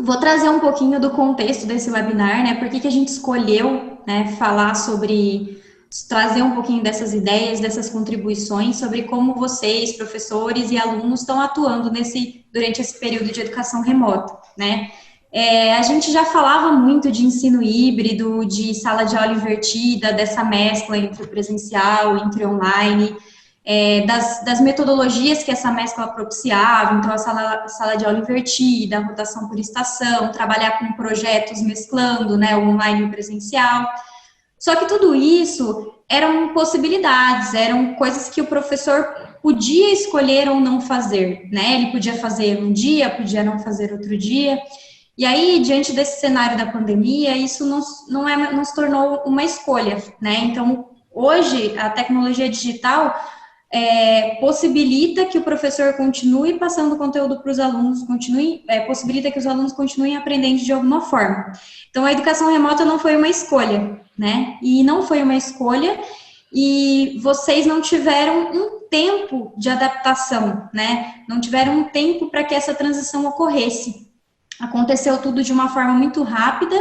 Vou trazer um pouquinho do contexto desse webinar, né? Por que que a gente escolheu, né, falar sobre, trazer um pouquinho dessas ideias, dessas contribuições, sobre como vocês, professores e alunos, estão atuando durante esse período de educação remota, né? A gente já falava muito de ensino híbrido, de sala de aula invertida, dessa mescla entre o presencial, entre online, das metodologias que essa mescla propiciava, então a sala de aula invertida, a rotação por estação, trabalhar com projetos mesclando, né, o online e o presencial. Só que tudo isso eram possibilidades, eram coisas que o professor podia escolher ou não fazer, né? Ele podia fazer um dia, podia não fazer outro dia. E aí, diante desse cenário da pandemia, isso não se tornou uma escolha, né? Então, hoje, a tecnologia digital possibilita que o professor continue passando conteúdo para os alunos, possibilita que os alunos continuem aprendendo de alguma forma. Então, a educação remota não foi uma escolha, né? E não foi uma escolha, e vocês não tiveram um tempo de adaptação, né? Não tiveram um tempo para que essa transição ocorresse. Aconteceu tudo de uma forma muito rápida,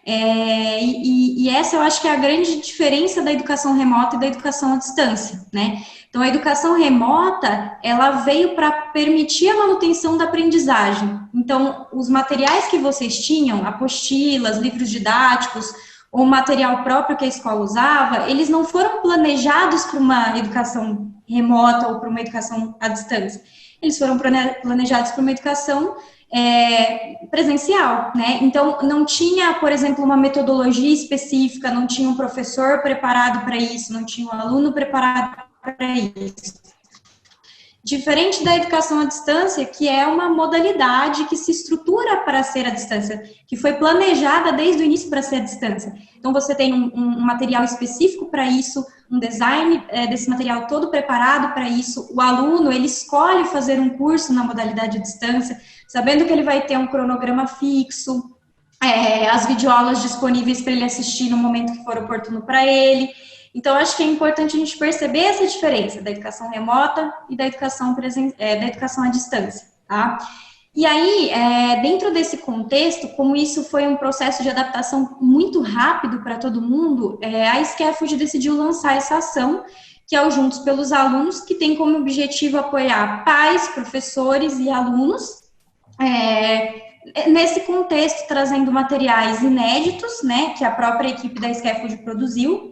e essa eu acho que é a grande diferença da educação remota e da educação à distância, né? Então, a educação remota, ela veio para permitir a manutenção da aprendizagem. Então, os materiais que vocês tinham, apostilas, livros didáticos, ou material próprio que a escola usava, eles não foram planejados para uma educação remota ou para uma educação à distância. Eles foram planejados para uma educação presencial, né? Então, não tinha, por exemplo, uma metodologia específica, não tinha um professor preparado para isso, não tinha um aluno preparado para isso. Diferente da educação à distância, que é uma modalidade que se estrutura para ser à distância, que foi planejada desde o início para ser à distância. Então, você tem um material específico para isso, um design desse material todo preparado para isso. O aluno, ele escolhe fazer um curso na modalidade à distância, sabendo que ele vai ter um cronograma fixo, as videoaulas disponíveis para ele assistir no momento que for oportuno para ele. Então, acho que é importante a gente perceber essa diferença da educação remota e da educação à distância, tá? E aí, dentro desse contexto, como isso foi um processo de adaptação muito rápido para todo mundo, a Scaffold decidiu lançar essa ação, que é o Juntos pelos Alunos, que tem como objetivo apoiar pais, professores e alunos, nesse contexto, trazendo materiais inéditos, né, que a própria equipe da Scaffold produziu,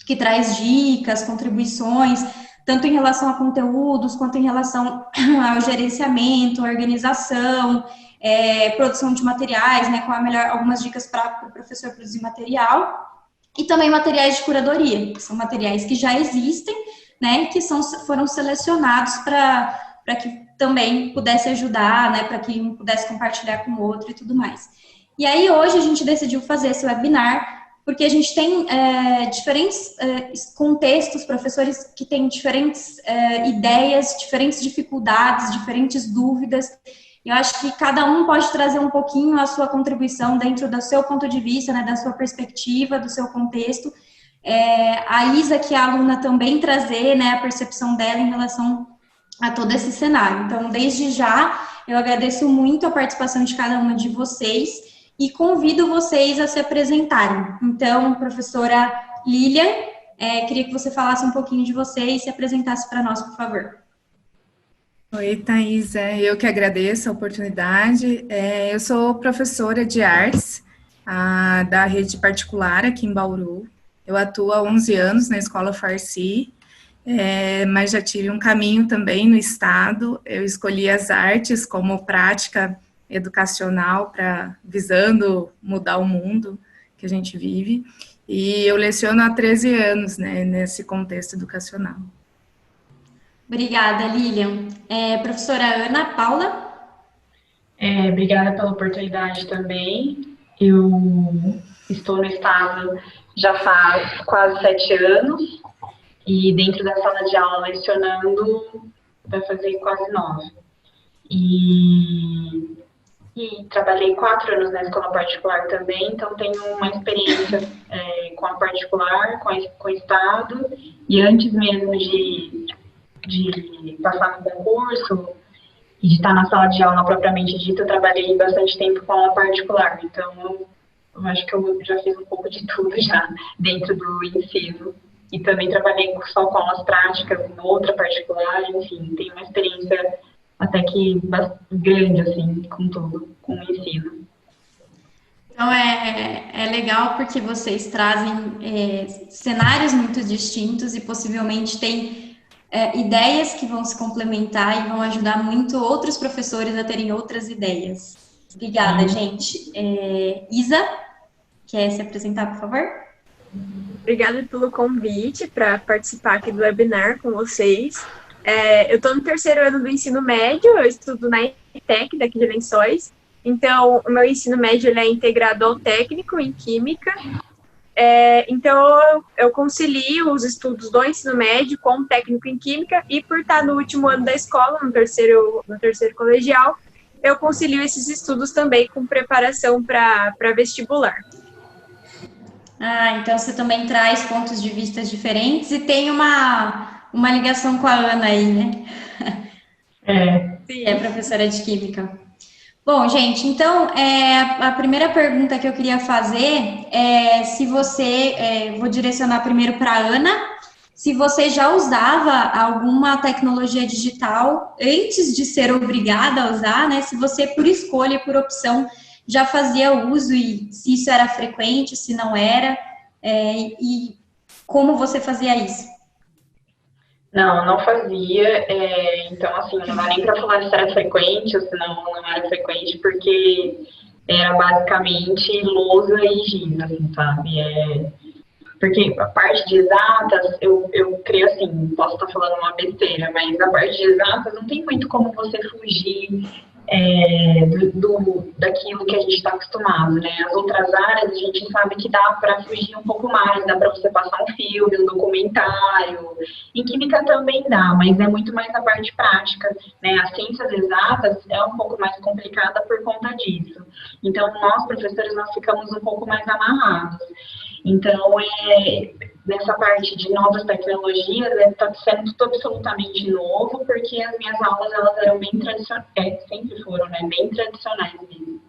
que traz dicas, contribuições, tanto em relação a conteúdos, quanto em relação ao gerenciamento, organização, produção de materiais, né, com algumas dicas para o professor produzir material, e também materiais de curadoria, que são materiais que já existem, né, que foram selecionados para que também pudesse ajudar, né, para que um pudesse compartilhar com o outro e tudo mais. E aí, hoje, a gente decidiu fazer esse webinar, porque a gente tem diferentes contextos, professores que têm diferentes ideias, diferentes dificuldades, diferentes dúvidas. Eu acho que cada um pode trazer um pouquinho a sua contribuição dentro do seu ponto de vista, né, da sua perspectiva, do seu contexto. A Isa, que é a aluna, também trazer, né, a percepção dela em relação a todo esse cenário. Então, desde já, eu agradeço muito a participação de cada uma de vocês e convido vocês a se apresentarem. Então, professora Lilian, queria que você falasse um pouquinho de você e se apresentasse para nós, por favor. Oi, Thaís, eu que agradeço a oportunidade. Eu sou professora de artes da rede particular aqui em Bauru. Eu atuo há 11 anos na Escola Farsi, mas já tive um caminho também no estado. Eu escolhi as artes como prática educacional visando mudar o mundo que a gente vive, e eu leciono há 13 anos, né, nesse contexto educacional. Obrigada, Lilian. Professora Ana Paula? Obrigada pela oportunidade também. Eu estou no estado já faz quase 7 anos, e dentro da sala de aula lecionando vai fazer quase 9. E trabalhei 4 anos na escola particular também, então tenho uma experiência com a particular, com o estado, e antes mesmo de passar no concurso, de estar na sala de aula propriamente dita, eu trabalhei bastante tempo com aula particular. Então, eu acho que eu já fiz um pouco de tudo já dentro do ensino. E também trabalhei só com aulas práticas em outra particular, enfim, tenho uma experiência até que grande, assim, com tudo, com o ensino. Então é legal porque vocês trazem cenários muito distintos e possivelmente têm ideias que vão se complementar e vão ajudar muito outros professores a terem outras ideias. Obrigada, gente. Isa, quer se apresentar, por favor? Obrigada pelo convite para participar aqui do webinar com vocês. Eu estou no 3º ano do ensino médio, eu estudo na ETEC, daqui de Lençóis. Então, o meu ensino médio ele é integrado ao técnico em Química. Então, eu concilio os estudos do ensino médio com o técnico em Química e por estar no último ano da escola, no terceiro colegial, eu concilio esses estudos também com preparação para vestibular. Então você também traz pontos de vista diferentes e tem uma ligação com a Ana aí, né? Sim. É professora de Química. Bom, gente, então, a primeira pergunta que eu queria fazer é se você, vou direcionar primeiro para a Ana, se você já usava alguma tecnologia digital antes de ser obrigada a usar, né? Se você, por escolha, por opção, já fazia uso e se isso era frequente, se não era, e como você fazia isso? Não fazia, então assim, não dá nem para falar se era frequente ou se não era frequente, porque era basicamente lousa e giz, assim, sabe? Porque a parte de exatas, eu creio assim, posso estar falando uma besteira, mas a parte de exatas não tem muito como você fugir daquilo que a gente está acostumado, né? As outras áreas a gente sabe que dá para fugir um pouco mais, dá para você passar um filme, um documentário. Em química também dá, mas é muito mais a parte prática, né? As ciências exatas é um pouco mais complicada por conta disso. Então, nós, professores, nós ficamos um pouco mais amarrados. Então, nessa parte de novas tecnologias, está sendo tudo absolutamente novo, porque as minhas aulas, elas eram bem tradicionais, sempre foram, né, bem tradicionais mesmo.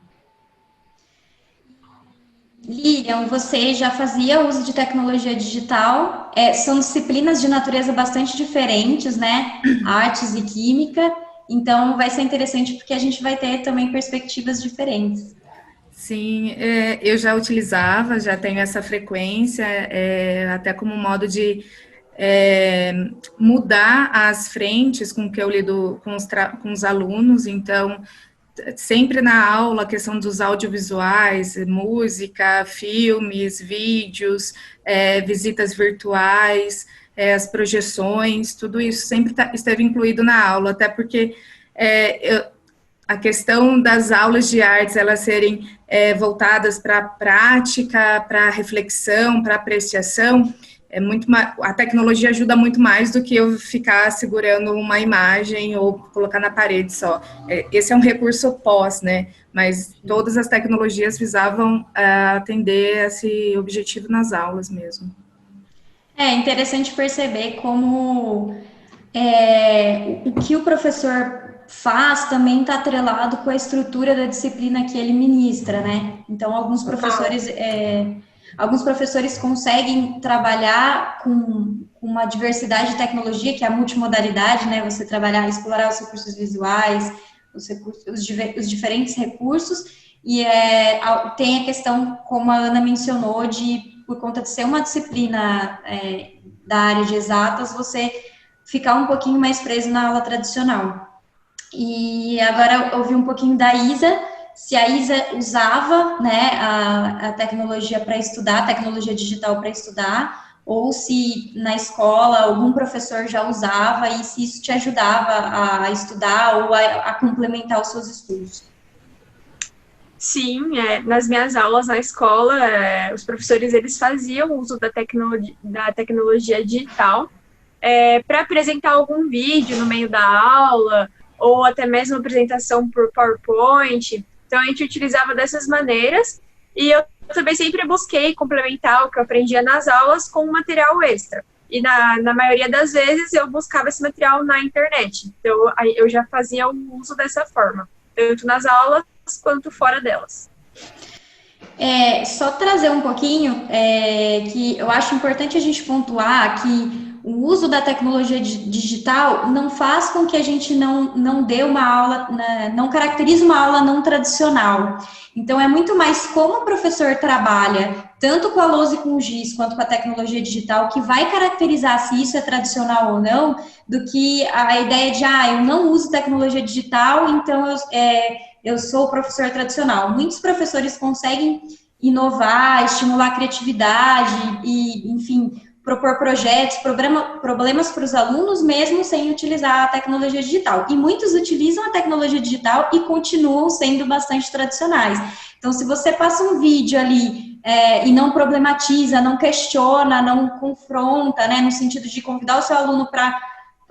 Lilian, você já fazia uso de tecnologia digital, são disciplinas de natureza bastante diferentes, né, artes e química, então vai ser interessante porque a gente vai ter também perspectivas diferentes. Sim, eu já utilizava, já tenho essa frequência, até como modo de mudar as frentes com que eu lido com os alunos. Então, sempre na aula, a questão dos audiovisuais, música, filmes, vídeos, visitas virtuais, as projeções, tudo isso sempre esteve incluído na aula, até porque a questão das aulas de artes, elas serem voltadas para a prática, para a reflexão, para a apreciação, a tecnologia ajuda muito mais do que eu ficar segurando uma imagem ou colocar na parede só. Esse é um recurso pós, né? Mas todas as tecnologias visavam atender esse objetivo nas aulas mesmo. É interessante perceber como o que o professor faz também está atrelado com a estrutura da disciplina que ele ministra, né? Então, alguns professores conseguem trabalhar com uma diversidade de tecnologia, que é a multimodalidade, né? Você explorar os recursos visuais, os diferentes recursos, e tem a questão, como a Ana mencionou, por conta de ser uma disciplina da área de exatas, você ficar um pouquinho mais preso na aula tradicional. E agora eu ouvi um pouquinho da Isa, se a Isa usava, né, a tecnologia para estudar, a tecnologia digital para estudar, ou se na escola algum professor já usava e se isso te ajudava a estudar ou a complementar os seus estudos. Sim, nas minhas aulas na escola, os professores eles faziam uso da tecnologia digital para apresentar algum vídeo no meio da aula, ou até mesmo apresentação por PowerPoint. Então, a gente utilizava dessas maneiras, e eu também sempre busquei complementar o que eu aprendia nas aulas com material extra. E na maioria das vezes eu buscava esse material na internet. Então, aí eu já fazia o uso dessa forma, tanto nas aulas quanto fora delas. Só trazer um pouquinho, que eu acho importante a gente pontuar que o uso da tecnologia digital não faz com que a gente não dê uma aula, não caracterize uma aula não tradicional. Então, é muito mais como o professor trabalha, tanto com a lousa e com o giz, quanto com a tecnologia digital, que vai caracterizar se isso é tradicional ou não, do que a ideia de, eu não uso tecnologia digital, então eu sou professor tradicional. Muitos professores conseguem inovar, estimular a criatividade e, enfim, propor projetos, problemas para os alunos mesmo sem utilizar a tecnologia digital. E muitos utilizam a tecnologia digital e continuam sendo bastante tradicionais. Então, se você passa um vídeo ali e não problematiza, não questiona, não confronta, né, no sentido de convidar o seu aluno para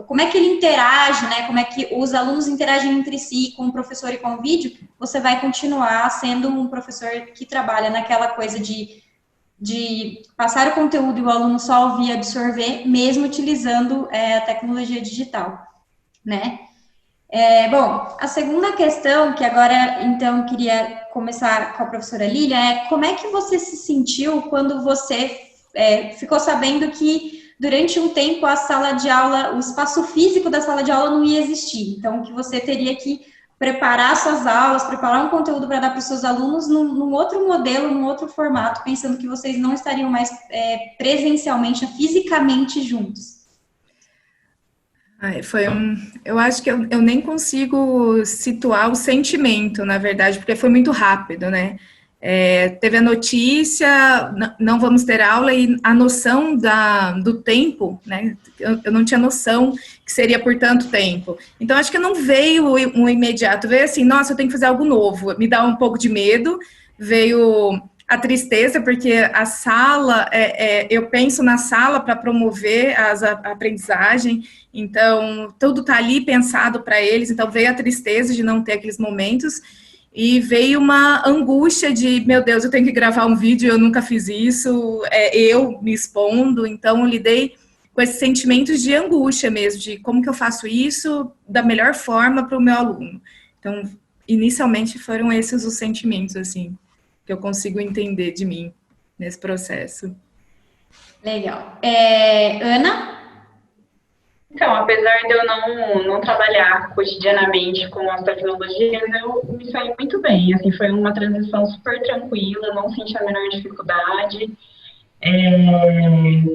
como é que ele interage, né? Como é que os alunos interagem entre si, com o professor e com o vídeo, você vai continuar sendo um professor que trabalha naquela coisa de passar o conteúdo e o aluno só ouvir e absorver, mesmo utilizando a tecnologia digital, né? Bom, a segunda questão, que agora, então, eu queria começar com a professora Lília, como é que você se sentiu quando você ficou sabendo que durante um tempo a sala de aula, o espaço físico da sala de aula não ia existir, então que você teria que preparar suas aulas, preparar um conteúdo para dar para os seus alunos num outro modelo, num outro formato, pensando que vocês não estariam mais presencialmente, fisicamente juntos? Eu acho que eu nem consigo situar o sentimento, na verdade, porque foi muito rápido, né? Teve a notícia, não vamos ter aula, e a noção do tempo, né? Eu não tinha noção que seria por tanto tempo. Então, acho que não veio um imediato, veio assim, nossa, eu tenho que fazer algo novo. Me dá um pouco de medo, veio a tristeza, porque a sala, eu penso na sala para promover a aprendizagem, então, tudo está ali pensado para eles, então veio a tristeza de não ter aqueles momentos, e veio uma angústia de, meu Deus, eu tenho que gravar um vídeo, eu nunca fiz isso, eu me expondo, então eu lidei com esses sentimentos de angústia mesmo, de como que eu faço isso da melhor forma para o meu aluno. Então, inicialmente foram esses os sentimentos, assim, que eu consigo entender de mim nesse processo. Legal. Ana? Então, apesar de eu não trabalhar cotidianamente com as tecnologias, eu me saí muito bem. Assim, foi uma transição super tranquila, não senti a menor dificuldade.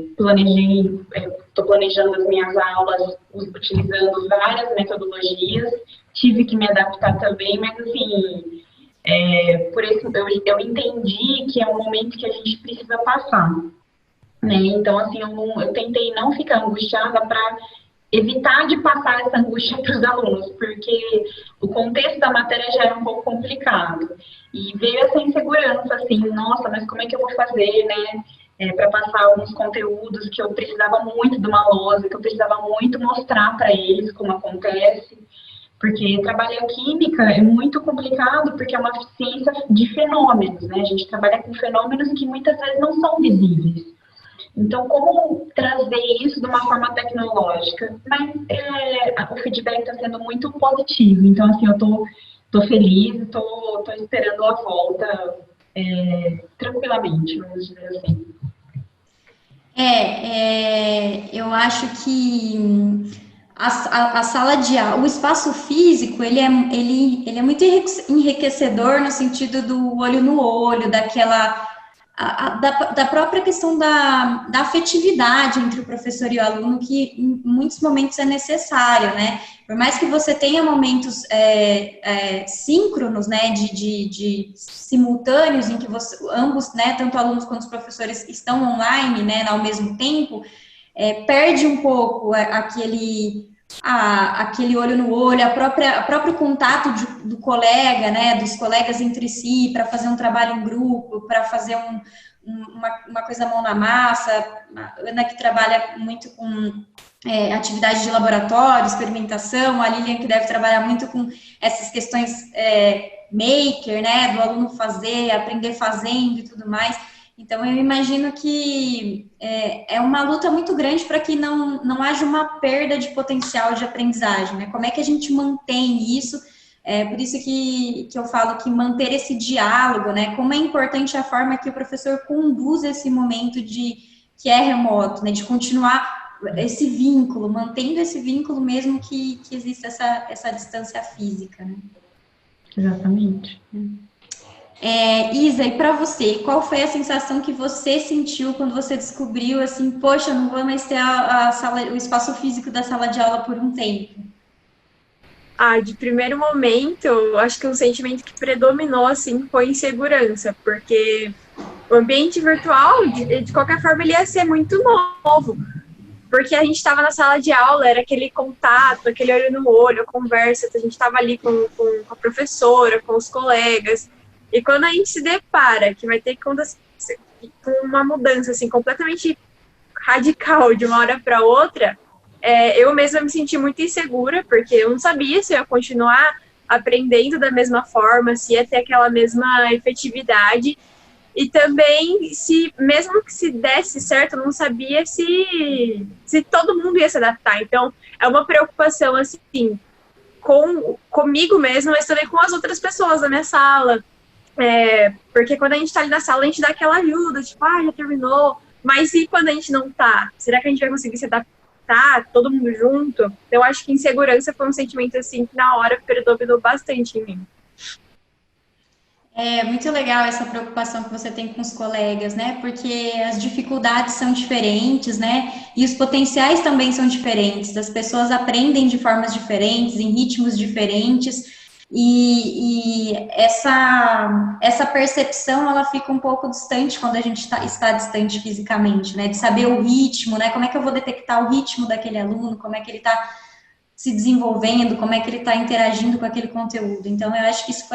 Estou planejando as minhas aulas utilizando várias metodologias. Tive que me adaptar também, mas assim, por isso eu entendi que é um momento que a gente precisa passar, né? Então, assim, eu tentei não ficar angustiada para evitar de passar essa angústia para os alunos, porque o contexto da matéria já era um pouco complicado. E veio essa insegurança, assim, nossa, mas como é que eu vou fazer, né, para passar alguns conteúdos que eu precisava muito de uma lousa, que eu precisava muito mostrar para eles como acontece, porque trabalhar química é muito complicado, porque é uma ciência de fenômenos, né, a gente trabalha com fenômenos que muitas vezes não são visíveis. Então, como trazer isso de uma forma tecnológica? Mas o feedback está sendo muito positivo. Então, assim, eu tô feliz, tô esperando a volta tranquilamente, vamos dizer assim. Eu acho que a sala de aula, o espaço físico, ele é muito enriquecedor no sentido do olho no olho, da própria questão da afetividade entre o professor e o aluno, que em muitos momentos é necessário, né? Por mais que você tenha momentos síncronos, né, de simultâneos, em que ambos, né, tanto alunos quanto os professores estão online, né, ao mesmo tempo, perde um pouco aquele olho no olho, o próprio contato do colega, né, dos colegas entre si, para fazer um trabalho em grupo, para fazer uma coisa mão na massa. A Ana, que trabalha muito com atividade de laboratório, experimentação, a Lilian, que deve trabalhar muito com essas questões maker, né, do aluno fazer, aprender fazendo e tudo mais. Então, eu imagino que é uma luta muito grande para que não haja uma perda de potencial de aprendizagem, né? Como é que a gente mantém isso? É por isso que eu falo que manter esse diálogo, né? Como é importante a forma que o professor conduz esse momento que é remoto, né? De continuar esse vínculo, mantendo esse vínculo mesmo que exista essa distância física, né? Exatamente. Isa, e para você, qual foi a sensação que você sentiu quando você descobriu assim, poxa, não vou mais ter o espaço físico da sala de aula por um tempo? De primeiro momento, eu acho que o sentimento que predominou, assim, foi insegurança, porque o ambiente virtual, de qualquer forma, ele ia ser muito novo, porque a gente estava na sala de aula, era aquele contato, aquele olho no olho, a conversa, a gente estava ali com a professora, com os colegas, e quando a gente se depara que vai ter que com uma mudança, assim, completamente radical de uma hora para outra, eu mesma me senti muito insegura, porque eu não sabia se eu ia continuar aprendendo da mesma forma, se ia ter aquela mesma efetividade, e também, se mesmo que se desse certo, eu não sabia se todo mundo ia se adaptar. Então, é uma preocupação, assim, comigo mesma, mas também com as outras pessoas da minha sala. Porque quando a gente tá ali na sala, a gente dá aquela ajuda, tipo, já terminou. Mas e quando a gente não tá? Será que a gente vai conseguir se adaptar, todo mundo junto? Então, eu acho que insegurança foi um sentimento, assim, que na hora predominou bastante em mim. É muito legal essa preocupação que você tem com os colegas, né? Porque as dificuldades são diferentes, né? E os potenciais também são diferentes. As pessoas aprendem de formas diferentes, em ritmos diferentes. E essa percepção, ela fica um pouco distante quando a gente está distante fisicamente, né? De saber o ritmo, né? Como é que eu vou detectar o ritmo daquele aluno, como é que ele está se desenvolvendo, como é que ele está interagindo com aquele conteúdo. Então, eu acho que isso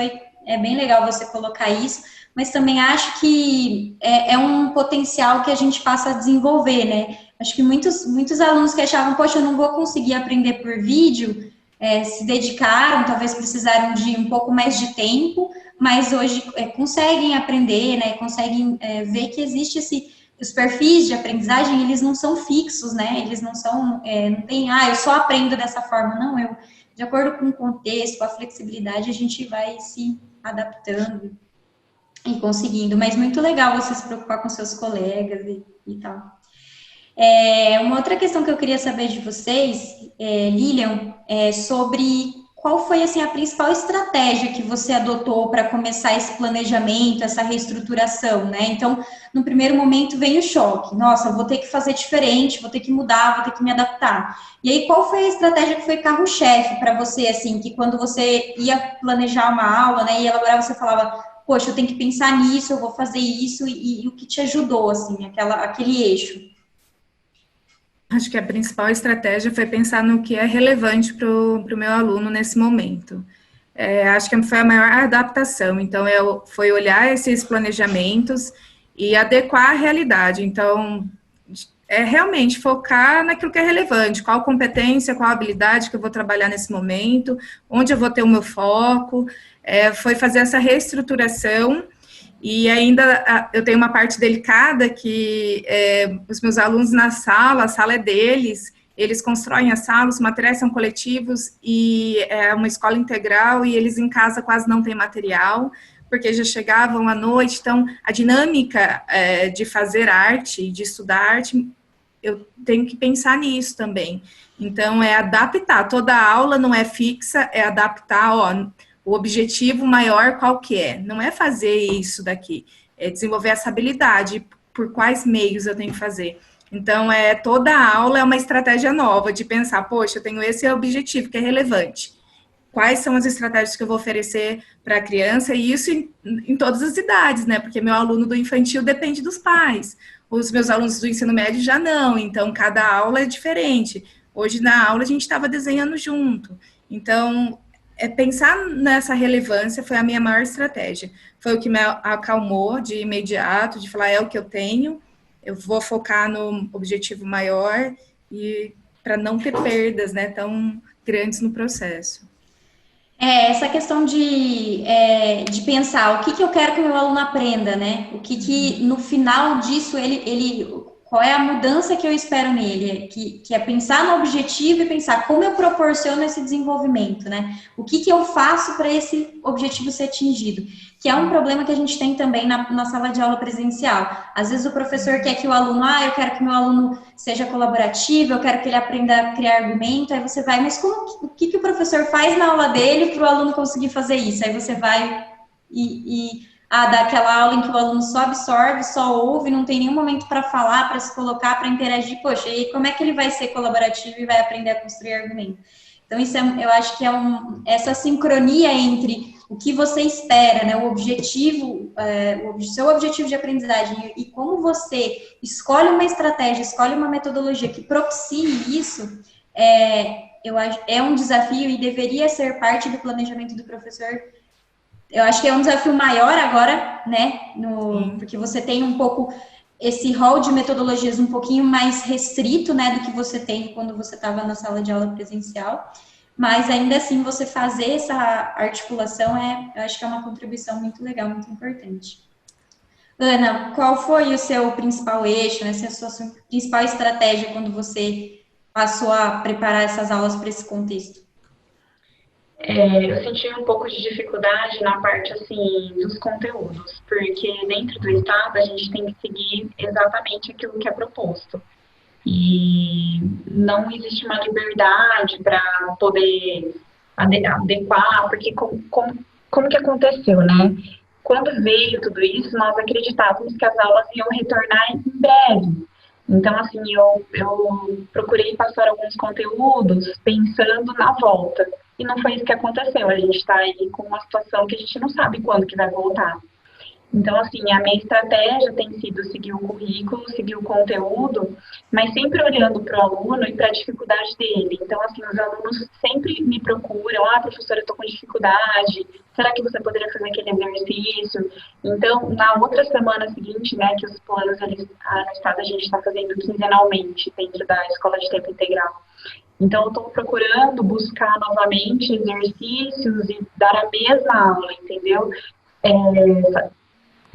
é bem legal você colocar isso, mas também acho que é um potencial que a gente passa a desenvolver, né? Acho que muitos alunos que achavam, poxa, eu não vou conseguir aprender por vídeo, se dedicaram, talvez precisaram de um pouco mais de tempo, mas hoje conseguem aprender, né? Conseguem ver que existe os perfis de aprendizagem, eles não são fixos, né? Eles não são, não tem, eu só aprendo dessa forma. Não, de acordo com o contexto, com a flexibilidade, a gente vai se adaptando e conseguindo. Mas muito legal você se preocupar com seus colegas e tal. Uma outra questão que eu queria saber de vocês, Lilian, sobre qual foi assim, a principal estratégia que você adotou para começar esse planejamento, essa reestruturação, né? Então, no primeiro momento vem o choque. Nossa, eu vou ter que fazer diferente, vou ter que mudar, vou ter que me adaptar. E aí, qual foi a estratégia que foi carro-chefe para você, assim, que quando você ia planejar uma aula, né, e elaborar, você falava, poxa, eu tenho que pensar nisso, eu vou fazer isso, e o que te ajudou, assim, aquele eixo? Acho que a principal estratégia foi pensar no que é relevante para o meu aluno nesse momento. Acho que foi a maior adaptação. Então, foi olhar esses planejamentos e adequar à realidade. Então, realmente focar naquilo que é relevante, qual competência, qual habilidade que eu vou trabalhar nesse momento, onde eu vou ter o meu foco. Foi fazer essa reestruturação. E ainda eu tenho uma parte delicada que os meus alunos na sala, a sala é deles, eles constroem a sala, os materiais são coletivos e é uma escola integral e eles em casa quase não têm material, porque já chegavam à noite, então a dinâmica de fazer arte, de estudar arte, eu tenho que pensar nisso também. Então, adaptar, toda aula não é fixa, é adaptar, o objetivo maior qual que é? Não é fazer isso daqui, é desenvolver essa habilidade, por quais meios eu tenho que fazer. Então, toda aula é uma estratégia nova de pensar, poxa, eu tenho esse objetivo que é relevante. Quais são as estratégias que eu vou oferecer para a criança? E isso em todas as idades, né? Porque meu aluno do infantil depende dos pais. Os meus alunos do ensino médio já não, então cada aula é diferente. Hoje na aula a gente estava desenhando junto. Então, pensar nessa relevância foi a minha maior estratégia. Foi o que me acalmou de imediato, de falar, é o que eu tenho, eu vou focar no objetivo maior e para não ter perdas, né, tão grandes no processo. Essa questão de pensar o que eu quero que o meu aluno aprenda, né? O que no final disso qual é a mudança que eu espero nele? Que é pensar no objetivo e pensar como eu proporciono esse desenvolvimento, né? O que eu faço para esse objetivo ser atingido? Que é um problema que a gente tem também na sala de aula presencial. Às vezes o professor quer que o aluno, eu quero que o meu aluno seja colaborativo, eu quero que ele aprenda a criar argumento, aí você vai, mas o que o professor faz na aula dele para o aluno conseguir fazer isso? Aí você vai dá aquela aula em que o aluno só absorve, só ouve, não tem nenhum momento para falar, para se colocar, para interagir. Poxa, e como é que ele vai ser colaborativo e vai aprender a construir argumento? Então, eu acho que essa sincronia entre o que você espera, né, o objetivo, o seu objetivo de aprendizagem e como você escolhe uma estratégia, escolhe uma metodologia que propicie isso, eu acho, é um desafio e deveria ser parte do planejamento do professor. Eu acho que é um desafio maior agora, né, porque você tem um pouco esse rol de metodologias um pouquinho mais restrito, né, do que você tem quando você estava na sala de aula presencial, mas ainda assim você fazer essa articulação eu acho que é uma contribuição muito legal, muito importante. Ana, qual foi o seu principal eixo, né, a sua principal estratégia quando você passou a preparar essas aulas para esse contexto? Eu senti um pouco de dificuldade na parte, assim, dos conteúdos, porque dentro do Estado a gente tem que seguir exatamente aquilo que é proposto. E não existe uma liberdade para poder adequar, porque como que aconteceu, né? Quando veio tudo isso, nós acreditávamos que as aulas iam retornar em breve. Então, assim, eu procurei passar alguns conteúdos pensando na volta. E não foi isso que aconteceu. A gente está aí com uma situação que a gente não sabe quando que vai voltar. Então, assim, a minha estratégia tem sido seguir o currículo, seguir o conteúdo, mas sempre olhando para o aluno e para a dificuldade dele. Então, assim, os alunos sempre me procuram, professora, eu estou com dificuldade, será que você poderia fazer aquele exercício? Então, na outra semana seguinte, né, que os planos no Estado a gente está fazendo quinzenalmente dentro da escola de tempo integral. Então, eu estou procurando buscar novamente exercícios e dar a mesma aula, entendeu?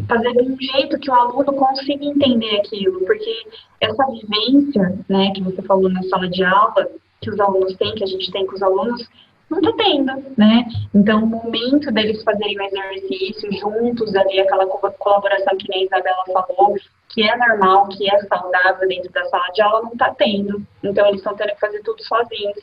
Fazer de um jeito que o aluno consiga entender aquilo, porque essa vivência, né, que você falou na sala de aula, que os alunos têm, que a gente tem com os alunos, não está tendo, né? Então, o momento deles fazerem o exercício juntos, ali, aquela colaboração que nem a Isabela falou, que é normal, que é saudável dentro da sala de aula, não está tendo. Então, eles estão tendo que fazer tudo sozinhos.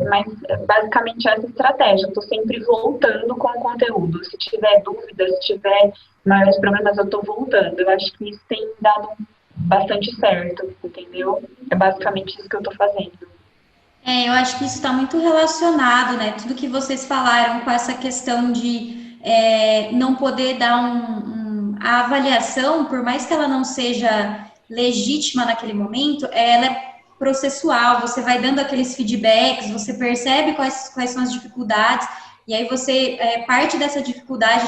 Mas, basicamente, essa estratégia. Eu estou sempre voltando com o conteúdo. Se tiver dúvidas, se tiver maiores problemas, eu estou voltando. Eu acho que isso tem dado bastante certo, entendeu? É basicamente isso que eu estou fazendo. Eu acho que isso está muito relacionado, né? Tudo que vocês falaram com essa questão de não poder dar a avaliação, por mais que ela não seja legítima naquele momento, ela é processual, você vai dando aqueles feedbacks, você percebe quais são as dificuldades, e aí você parte dessa dificuldade,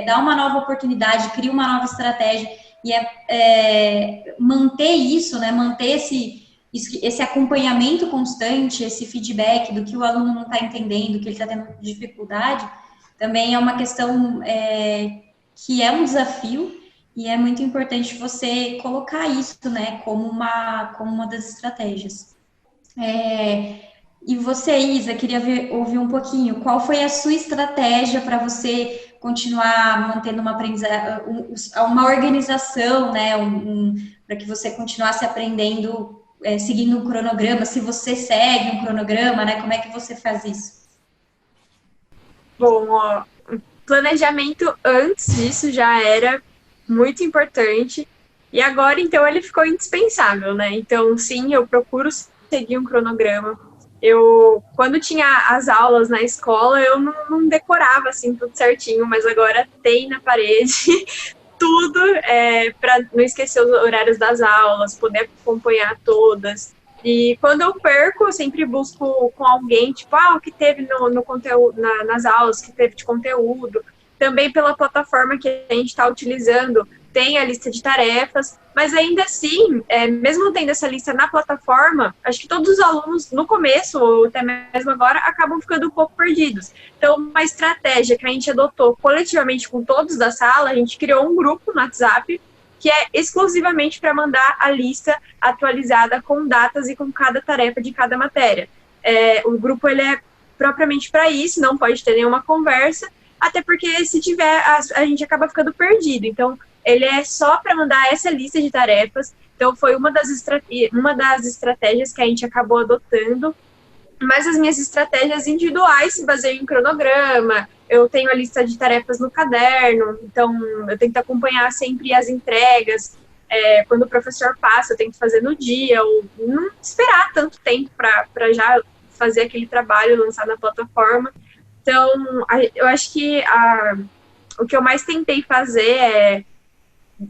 dá uma nova oportunidade, cria uma nova estratégia, e manter isso, né? Manter esse acompanhamento constante, esse feedback do que o aluno não está entendendo, que ele está tendo dificuldade, também é uma questão que é um desafio, e é muito importante você colocar isso, né, como uma das estratégias. E você, Isa, queria ouvir um pouquinho, qual foi a sua estratégia para você continuar mantendo uma organização, né, para que você continuasse aprendendo, seguindo um cronograma, se você segue um cronograma, né, como é que você faz isso? Bom, planejamento antes disso já era muito importante, e agora, então, ele ficou indispensável, né? Então, sim, eu procuro seguir um cronograma. Quando tinha as aulas na escola, eu não decorava, assim, tudo certinho, mas agora tem na parede tudo para não esquecer os horários das aulas, poder acompanhar todas. E quando eu perco, eu sempre busco com alguém, tipo, o que teve no conteúdo, nas aulas, que teve de conteúdo. Também pela plataforma que a gente está utilizando, tem a lista de tarefas, mas ainda assim, mesmo tendo essa lista na plataforma, acho que todos os alunos, no começo, ou até mesmo agora, acabam ficando um pouco perdidos. Então, uma estratégia que a gente adotou coletivamente com todos da sala, a gente criou um grupo no WhatsApp, que é exclusivamente para mandar a lista atualizada com datas e com cada tarefa de cada matéria. O grupo ele é propriamente para isso, não pode ter nenhuma conversa, até porque se tiver, a gente acaba ficando perdido. Então, ele é só para mandar essa lista de tarefas. Então, foi uma das estratégias que a gente acabou adotando. Mas as minhas estratégias individuais se baseiam em cronograma, eu tenho a lista de tarefas no caderno, então eu tento acompanhar sempre as entregas. Quando o professor passa, eu tento fazer no dia, ou não esperar tanto tempo para já fazer aquele trabalho e lançar na plataforma. Então, eu acho que o que eu mais tentei fazer é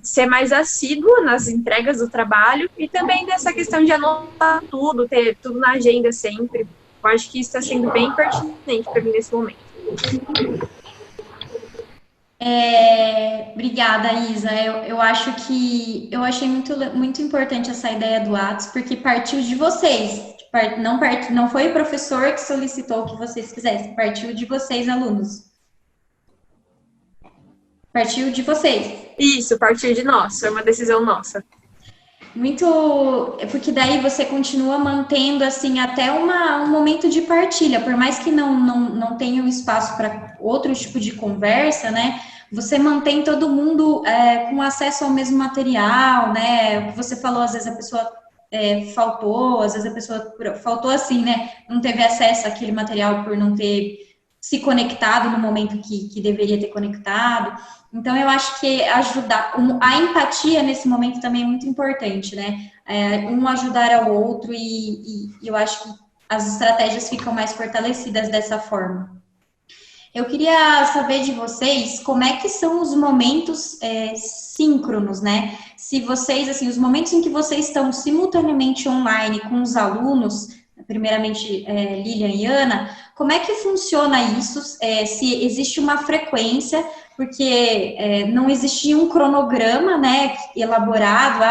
ser mais assídua nas entregas do trabalho e também dessa questão de anotar tudo, ter tudo na agenda sempre. Eu acho que isso está sendo bem pertinente para mim nesse momento. Obrigada, Isa. Eu acho que eu achei muito importante essa ideia do Atos, porque partiu de vocês. Não foi o professor que solicitou que vocês fizessem, partiu de vocês, alunos. Partiu de vocês. Isso, partiu de nós, foi uma decisão nossa. Porque daí você continua mantendo, assim, até um momento de partilha, por mais que não tenha um espaço para outro tipo de conversa, né? Você mantém todo mundo com acesso ao mesmo material, né? O que você falou, às vezes a pessoa faltou, às vezes a pessoa faltou assim, né? Não teve acesso àquele material por não ter se conectado no momento que deveria ter conectado. Então, eu acho que a empatia nesse momento também é muito importante, né? Um ajudar ao outro e eu acho que as estratégias ficam mais fortalecidas dessa forma. Eu queria saber de vocês como é que são os momentos síncronos, né? Se vocês, assim, os momentos em que vocês estão simultaneamente online com os alunos, primeiramente Lilian e Ana, como é que funciona isso? Se existe uma frequência, porque não existia um cronograma, né, elaborado,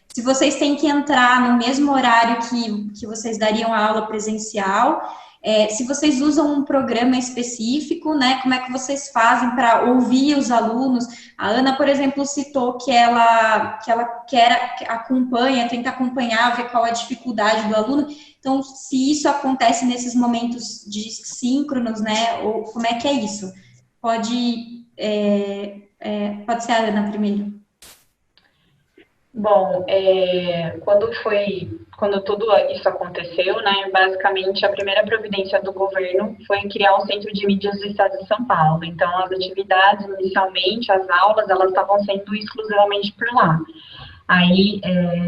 se vocês têm que entrar no mesmo horário que vocês dariam a aula presencial, se vocês usam um programa específico, né, como é que vocês fazem para ouvir os alunos? A Ana, por exemplo, citou que ela tenta acompanhar, ver qual a dificuldade do aluno. Então, se isso acontece nesses momentos de síncronos, né, ou como é que é isso? Pode ser a Ana primeiro. Bom, quando tudo isso aconteceu, né, basicamente a primeira providência do governo foi criar um centro de mídias do estado de São Paulo. Então, as atividades, inicialmente, as aulas, elas estavam sendo exclusivamente por lá. Aí,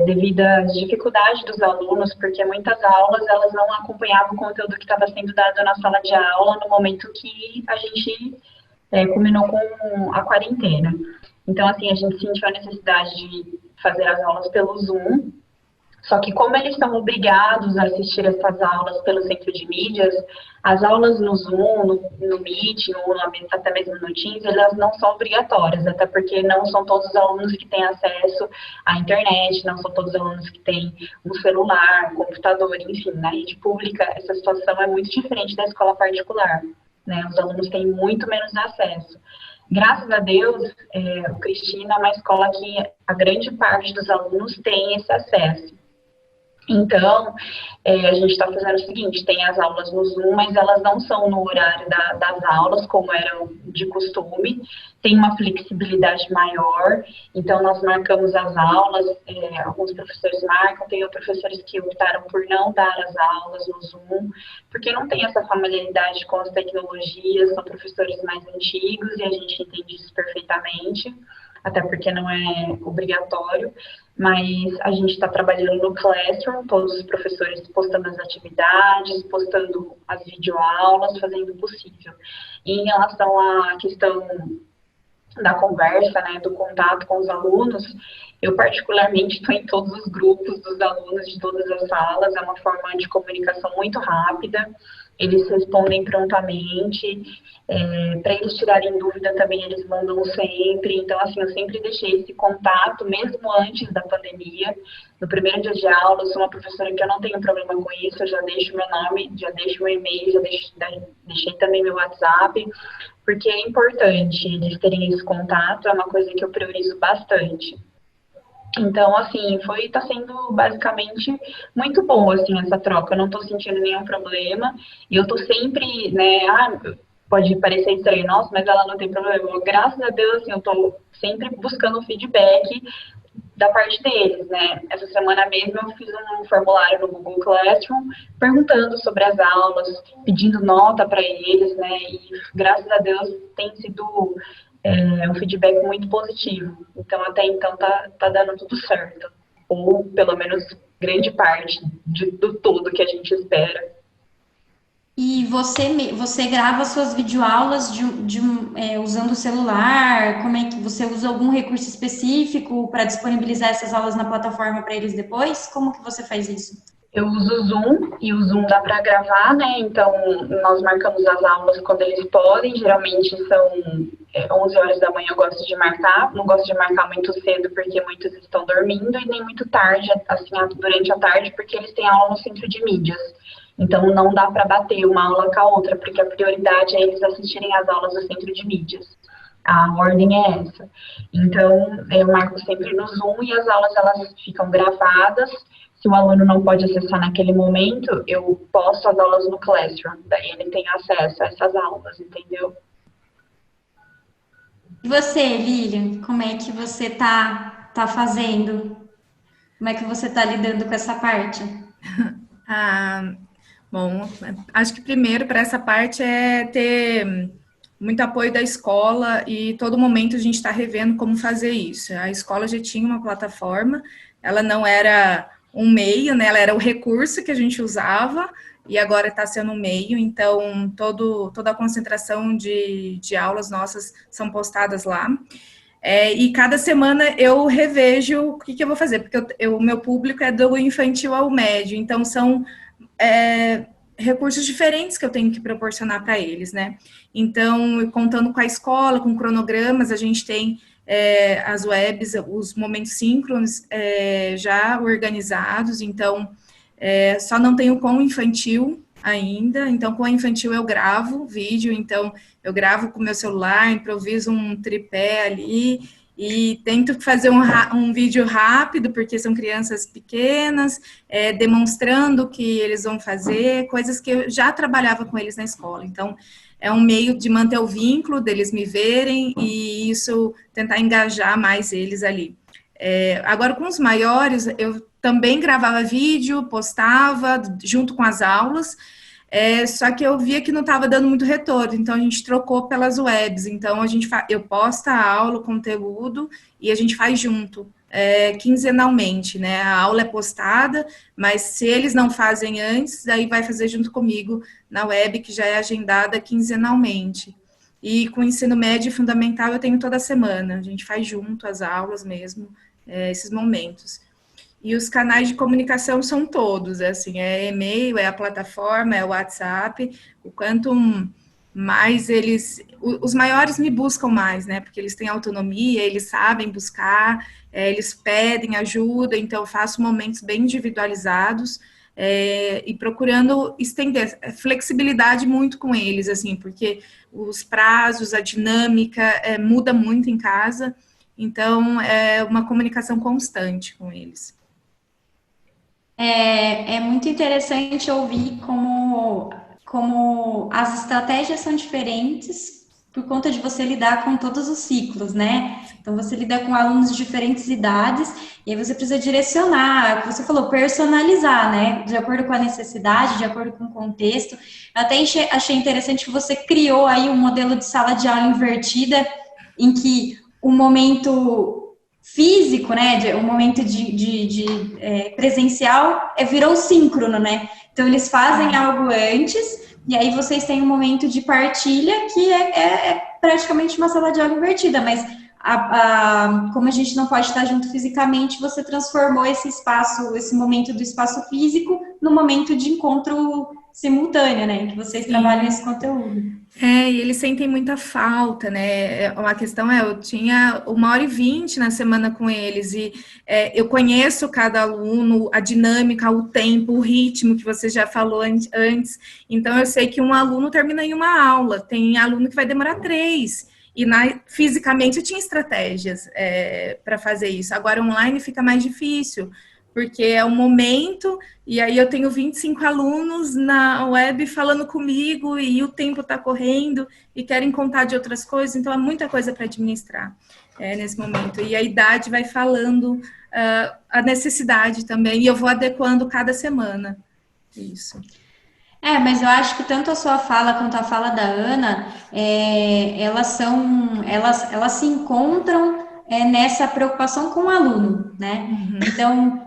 devido às dificuldades dos alunos, porque muitas aulas, elas não acompanhavam o conteúdo que estava sendo dado na sala de aula no momento que a gente culminou com a quarentena. Então, assim, a gente sentiu a necessidade de fazer as aulas pelo Zoom, só que como eles são obrigados a assistir essas aulas pelo centro de mídias, as aulas no Zoom, no Meet, ou até mesmo no Teams, elas não são obrigatórias, até porque não são todos os alunos que têm acesso à internet, não são todos os alunos que têm um celular, um computador, enfim, na rede pública essa situação é muito diferente da escola particular, né? Os alunos têm muito menos acesso. Graças a Deus, o Cristina é uma escola que a grande parte dos alunos tem esse acesso. Então, a gente está fazendo o seguinte, tem as aulas no Zoom, mas elas não são no horário das aulas, como eram de costume, tem uma flexibilidade maior, então nós marcamos as aulas, alguns professores marcam, tem outros professores que optaram por não dar as aulas no Zoom, porque não tem essa familiaridade com as tecnologias, são professores mais antigos e a gente entende isso perfeitamente, até porque não é obrigatório, mas a gente está trabalhando no Classroom, todos os professores postando as atividades, postando as videoaulas, fazendo o possível. E em relação à questão da conversa, né, do contato com os alunos, eu particularmente estou em todos os grupos dos alunos de todas as salas, é uma forma de comunicação muito rápida, eles respondem prontamente. Para eles tirarem dúvida também, eles mandam sempre. Então, assim, eu sempre deixei esse contato, mesmo antes da pandemia. No primeiro dia de aula, eu sou uma professora que eu não tenho problema com isso, eu já deixo meu nome, já deixo meu e-mail, deixei também meu WhatsApp, porque é importante eles terem esse contato, é uma coisa que eu priorizo bastante. Então, assim, tá sendo basicamente muito boa, assim, essa troca. Eu não tô sentindo nenhum problema. E eu tô sempre, né, pode parecer estranho, nossa, mas ela não tem problema. Graças a Deus, assim, eu tô sempre buscando feedback da parte deles, né? Essa semana mesmo eu fiz um formulário no Google Classroom perguntando sobre as aulas, pedindo nota para eles, né? E graças a Deus tem sido um feedback muito positivo. Então, até então, tá dando tudo certo. Ou, pelo menos, grande parte do todo que a gente espera. E você grava suas videoaulas usando o celular? Como é que você usa algum recurso específico para disponibilizar essas aulas na plataforma para eles depois? Como que você faz isso? Eu uso o Zoom, e o Zoom dá para gravar, né? Então, nós marcamos as aulas quando eles podem. Geralmente são 11 horas da manhã, eu gosto de marcar. Não gosto de marcar muito cedo, porque muitos estão dormindo, e nem muito tarde, assim, durante a tarde, porque eles têm aula no centro de mídias. Então, não dá para bater uma aula com a outra, porque a prioridade é eles assistirem às aulas do centro de mídias. A ordem é essa. Então, eu marco sempre no Zoom, e as aulas elas ficam gravadas. Se o aluno não pode acessar naquele momento, eu posto as aulas no Classroom. Daí ele tem acesso a essas aulas, entendeu? E você, Lilian, como é que você tá fazendo? Como é que você tá lidando com essa parte? Bom, acho que primeiro para essa parte é ter muito apoio da escola, e todo momento a gente está revendo como fazer isso. A escola já tinha uma plataforma, ela não era um meio, né? Ela era o recurso que a gente usava, e agora está sendo um meio. Então toda a concentração de aulas nossas são postadas lá. E cada semana eu revejo o que eu vou fazer, porque o meu público é do infantil ao médio, então são recursos diferentes que eu tenho que proporcionar para eles, né? Então, contando com a escola, com cronogramas, a gente tem as webs, os momentos síncronos já organizados. Então, só não tenho com o infantil ainda. Então, com a infantil eu gravo vídeo, então eu gravo com o meu celular, improviso um tripé ali e tento fazer um vídeo rápido, porque são crianças pequenas, demonstrando o que eles vão fazer, coisas que eu já trabalhava com eles na escola. Então, é um meio de manter o vínculo, deles me verem, e isso, tentar engajar mais eles ali. Agora, com os maiores, eu também gravava vídeo, postava junto com as aulas, só que eu via que não estava dando muito retorno, então a gente trocou pelas webs. Então eu posto a aula, o conteúdo, e a gente faz junto, quinzenalmente, né? A aula é postada, mas se eles não fazem antes, aí vai fazer junto comigo na web, que já é agendada quinzenalmente. E com o ensino médio e fundamental eu tenho toda semana, a gente faz junto as aulas mesmo, esses momentos. E os canais de comunicação são todos, assim, e-mail, a plataforma, o WhatsApp. O quanto mais os maiores me buscam mais, né? Porque eles têm autonomia, eles sabem buscar, eles pedem ajuda, então eu faço momentos bem individualizados, e procurando estender flexibilidade muito com eles, assim, porque os prazos, a dinâmica muda muito em casa, então é uma comunicação constante com eles. É muito interessante ouvir como as estratégias são diferentes por conta de você lidar com todos os ciclos, né? Então, você lida com alunos de diferentes idades, e aí você precisa direcionar, como você falou, personalizar, né? De acordo com a necessidade, de acordo com o contexto. Eu até achei interessante que você criou aí um modelo de sala de aula invertida, em que o momento físico, né, o momento de presencial virou síncrono, né? Então, eles fazem algo antes, e aí vocês têm um momento de partilha que é praticamente uma sala de aula invertida, mas como a gente não pode estar junto fisicamente, você transformou esse espaço, esse momento do espaço físico no momento de encontro simultâneo, né, em que vocês trabalham esse conteúdo. E eles sentem muita falta, né? A questão eu tinha 1h20 na semana com eles, e eu conheço cada aluno, a dinâmica, o tempo, o ritmo que você já falou antes, então eu sei que um aluno termina em uma aula, tem aluno que vai demorar 3, e fisicamente eu tinha estratégias para fazer isso, agora online fica mais difícil, porque é um momento, e aí eu tenho 25 alunos na web falando comigo, e o tempo está correndo, e querem contar de outras coisas, então é muita coisa para administrar nesse momento. E a idade vai falando a necessidade também, e eu vou adequando cada semana. Isso. Mas eu acho que tanto a sua fala quanto a fala da Ana, elas se encontram nessa preocupação com o aluno, né? Uhum. Então,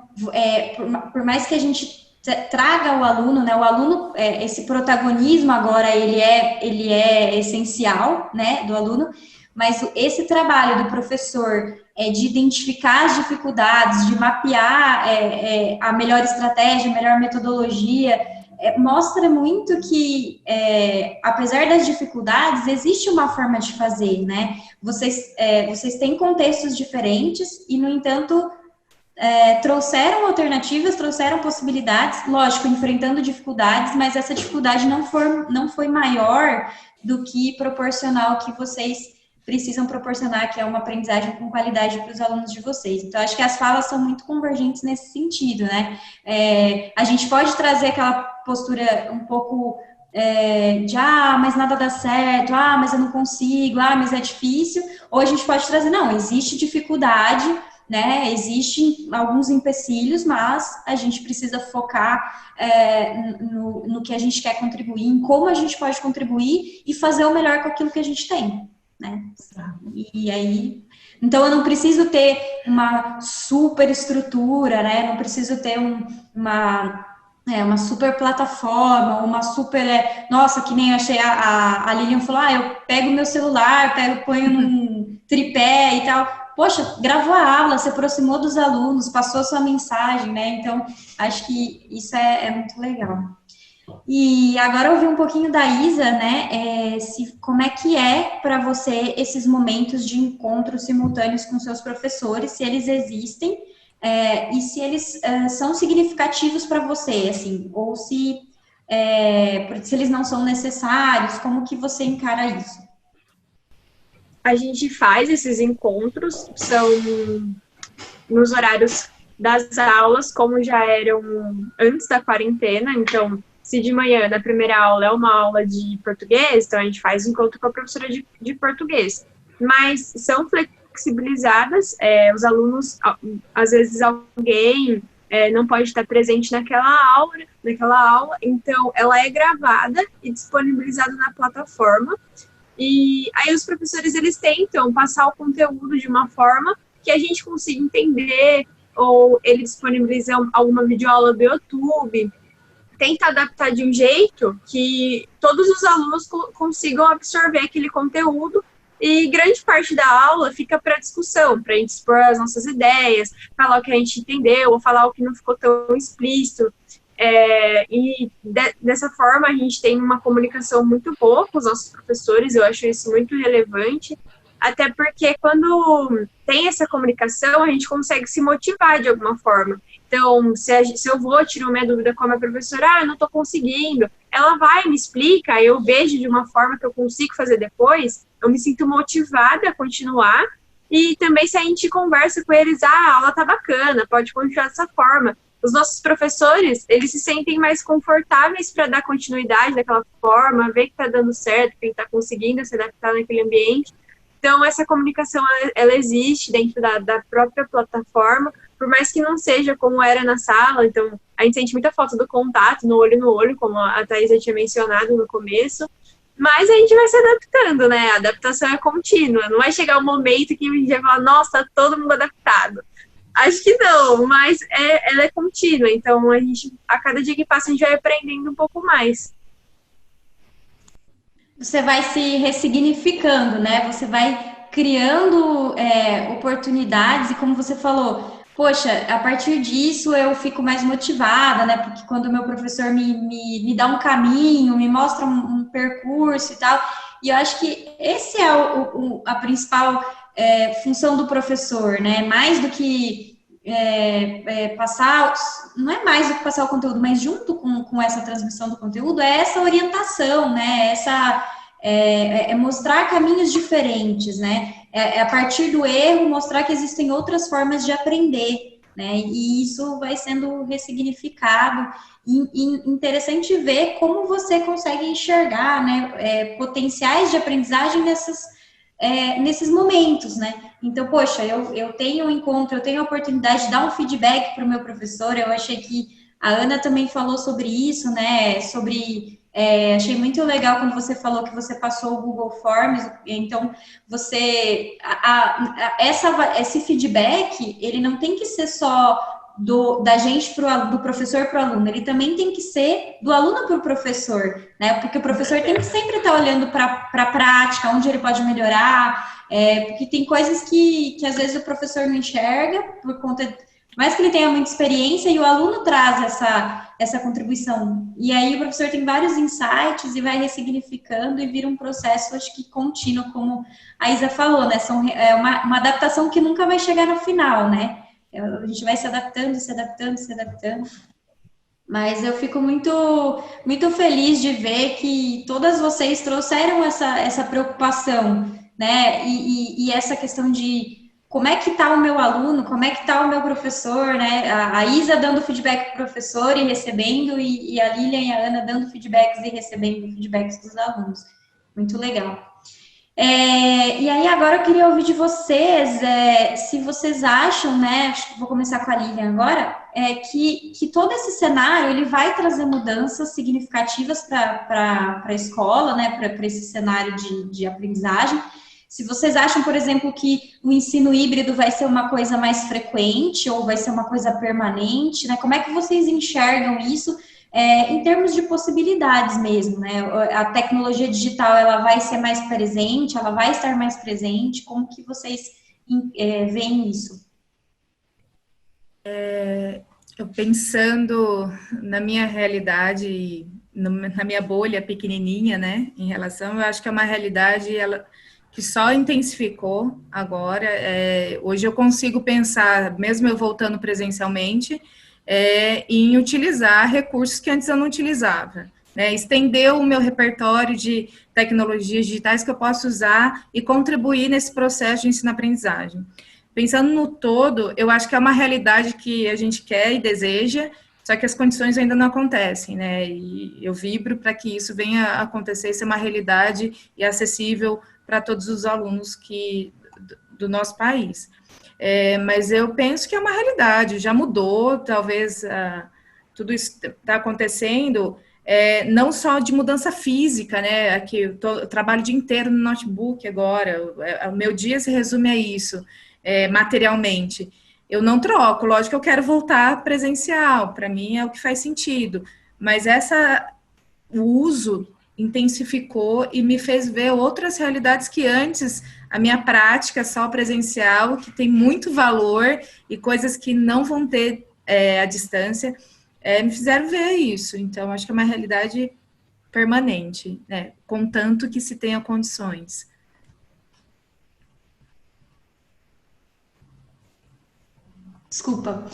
por mais que a gente traga o aluno, né? O aluno, esse protagonismo agora, ele é essencial, né? Do aluno, mas esse trabalho do professor de identificar as dificuldades, de mapear a melhor estratégia, a melhor metodologia, mostra muito que, apesar das dificuldades, existe uma forma de fazer, né? Vocês têm contextos diferentes e, no entanto, trouxeram alternativas, trouxeram possibilidades, lógico, enfrentando dificuldades, mas essa dificuldade não foi maior do que proporcional que vocês precisam proporcionar, que é uma aprendizagem com qualidade para os alunos de vocês. Então, acho que as falas são muito convergentes nesse sentido, né? A gente pode trazer aquela postura um pouco mas nada dá certo, mas eu não consigo, mas é difícil, ou a gente pode trazer, não, existe dificuldade, né? Existem alguns empecilhos, mas a gente precisa focar no que a gente quer contribuir, em como a gente pode contribuir e fazer o melhor com aquilo que a gente tem, né? E aí, então eu não preciso ter uma super estrutura, né? Não preciso ter uma super plataforma, uma super... Nossa, que nem eu achei, a Lilian falou, eu pego meu celular, ponho num tripé e tal. Poxa, gravou a aula, se aproximou dos alunos, passou a sua mensagem, né? Então, acho que isso é muito legal. E agora ouvir um pouquinho da Isa, né? Como é que é para você esses momentos de encontros simultâneos com seus professores, se eles existem, e se eles são significativos para você, assim, ou se eles não são necessários, como que você encara isso? A gente faz esses encontros, são nos horários das aulas, como já eram antes da quarentena, então, se de manhã, na primeira aula, é uma aula de português, então a gente faz um encontro com a professora de português, mas são flexibilizadas, os alunos, às vezes alguém não pode estar presente naquela aula, então ela é gravada e disponibilizada na plataforma, e aí os professores, eles tentam passar o conteúdo de uma forma que a gente consiga entender, ou ele disponibiliza alguma videoaula do YouTube, tenta adaptar de um jeito que todos os alunos consigam absorver aquele conteúdo, e grande parte da aula fica para discussão, para a gente expor as nossas ideias, falar o que a gente entendeu, ou falar o que não ficou tão explícito. Dessa forma a gente tem uma comunicação muito boa com os nossos professores, eu acho isso muito relevante, até porque quando tem essa comunicação a gente consegue se motivar de alguma forma. Então, se eu vou tirar minha dúvida com a minha professora, eu não estou conseguindo, ela vai, me explica, eu vejo de uma forma que eu consigo fazer depois, eu me sinto motivada a continuar, e também se a gente conversa com eles, a aula tá bacana, pode continuar dessa forma. Os nossos professores, eles se sentem mais confortáveis para dar continuidade daquela forma, ver que está dando certo, que ele está conseguindo se adaptar naquele ambiente. Então, essa comunicação, ela existe dentro da própria plataforma, por mais que não seja como era na sala. Então, a gente sente muita falta do contato, no olho, como a Thaís já tinha mencionado no começo, mas a gente vai se adaptando, né? A adaptação é contínua, não vai chegar um momento que a gente vai falar, nossa, tá todo mundo adaptado. Acho que não, mas ela é contínua, então a cada dia que passa a gente vai aprendendo um pouco mais. Você vai se ressignificando, né? Você vai criando oportunidades, e como você falou, poxa, a partir disso eu fico mais motivada, né? Porque quando o meu professor me dá um caminho, me mostra um percurso e tal, e eu acho que esse é a principal função do professor, né? Mais do que passar, não é mais do que passar o conteúdo, mas junto com essa transmissão do conteúdo, é essa orientação, né? Mostrar caminhos diferentes, né? A partir do erro, mostrar que existem outras formas de aprender, né? E isso vai sendo ressignificado. E interessante ver como você consegue enxergar, né, potenciais de aprendizagem nesses momentos, né? Então, poxa, eu tenho um encontro, eu tenho a oportunidade de dar um feedback para o meu professor. Eu achei que a Ana também falou sobre isso, né? Achei muito legal quando você falou que você passou o Google Forms. Então, esse feedback, ele não tem que ser só da gente do professor para o aluno, ele também tem que ser do aluno para o professor, né? Porque o professor tem que sempre estar olhando para a prática, onde ele pode melhorar, porque tem coisas que às vezes o professor não enxerga por conta, mais que ele tenha muita experiência, e o aluno traz essa contribuição. E aí o professor tem vários insights e vai ressignificando e vira um processo, acho que contínuo, como a Isa falou, né? Uma adaptação que nunca vai chegar no final, né? A gente vai se adaptando, se adaptando, se adaptando. Mas eu fico muito, muito feliz de ver que todas vocês trouxeram essa preocupação, né? E essa questão de como é que está o meu aluno, como é que está o meu professor, né? A Isa dando feedback para o professor e recebendo, e a Lilian e a Ana dando feedbacks e recebendo feedbacks dos alunos. Muito legal. E aí agora eu queria ouvir de vocês, se vocês acham, né, acho que vou começar com a Lilian agora, que todo esse cenário, ele vai trazer mudanças significativas para a escola, né, para esse cenário de aprendizagem. Se vocês acham, por exemplo, que o ensino híbrido vai ser uma coisa mais frequente ou vai ser uma coisa permanente, né, como é que vocês enxergam isso? Em termos de possibilidades mesmo, né? A tecnologia digital, ela vai ser mais presente, ela vai estar mais presente, como que vocês veem isso? Eu pensando na minha realidade, na minha bolha pequenininha, né, em relação, eu acho que é uma realidade que só intensificou agora. Hoje eu consigo pensar, mesmo eu voltando presencialmente, em utilizar recursos que antes eu não utilizava, né? Estender o meu repertório de tecnologias digitais que eu posso usar e contribuir nesse processo de ensino-aprendizagem. Pensando no todo, eu acho que é uma realidade que a gente quer e deseja, só que as condições ainda não acontecem, né? E eu vibro para que isso venha a acontecer, ser uma realidade e acessível para todos os alunos do nosso país. Mas eu penso que é uma realidade, já mudou, talvez tudo isso está acontecendo, não só de mudança física, né? Aqui eu trabalho o dia inteiro no notebook agora, o meu dia se resume a isso, materialmente. Eu não troco, lógico que eu quero voltar presencial, para mim é o que faz sentido, mas o uso intensificou e me fez ver outras realidades que antes a minha prática só presencial, que tem muito valor e coisas que não vão ter à distância, me fizeram ver isso. Então, acho que é uma realidade permanente, né? Contanto que se tenha condições. Desculpa.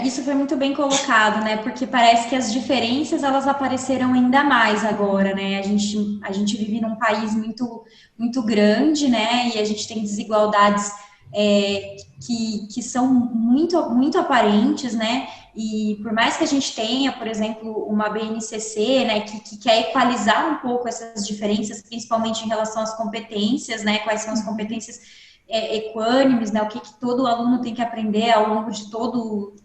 Isso foi muito bem colocado, né? Porque parece que as diferenças, elas apareceram ainda mais agora, né? A gente vive num país muito, muito grande, né? E a gente tem desigualdades que são muito, muito aparentes, né? E por mais que a gente tenha, por exemplo, uma BNCC, né, que quer equalizar um pouco essas diferenças, principalmente em relação às competências, né? Quais são as competências equânimes, né, o que todo aluno tem que aprender ao longo de toda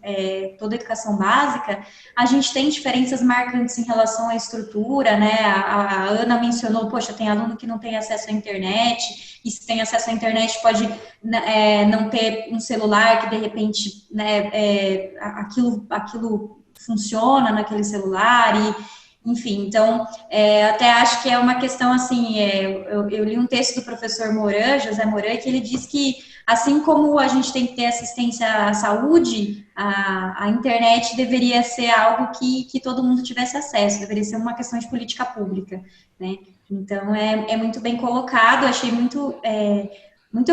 a educação básica, a gente tem diferenças marcantes em relação à estrutura, né, a Ana mencionou, poxa, tem aluno que não tem acesso à internet, e se tem acesso à internet pode não ter um celular que, de repente, né, aquilo funciona naquele celular, enfim, então, até acho que é uma questão assim, eu li um texto do professor Moran, José Moran, que ele diz que, assim como a gente tem que ter assistência à saúde, a internet deveria ser algo que todo mundo tivesse acesso, deveria ser uma questão de política pública, né? Então, é muito bem colocado, achei muito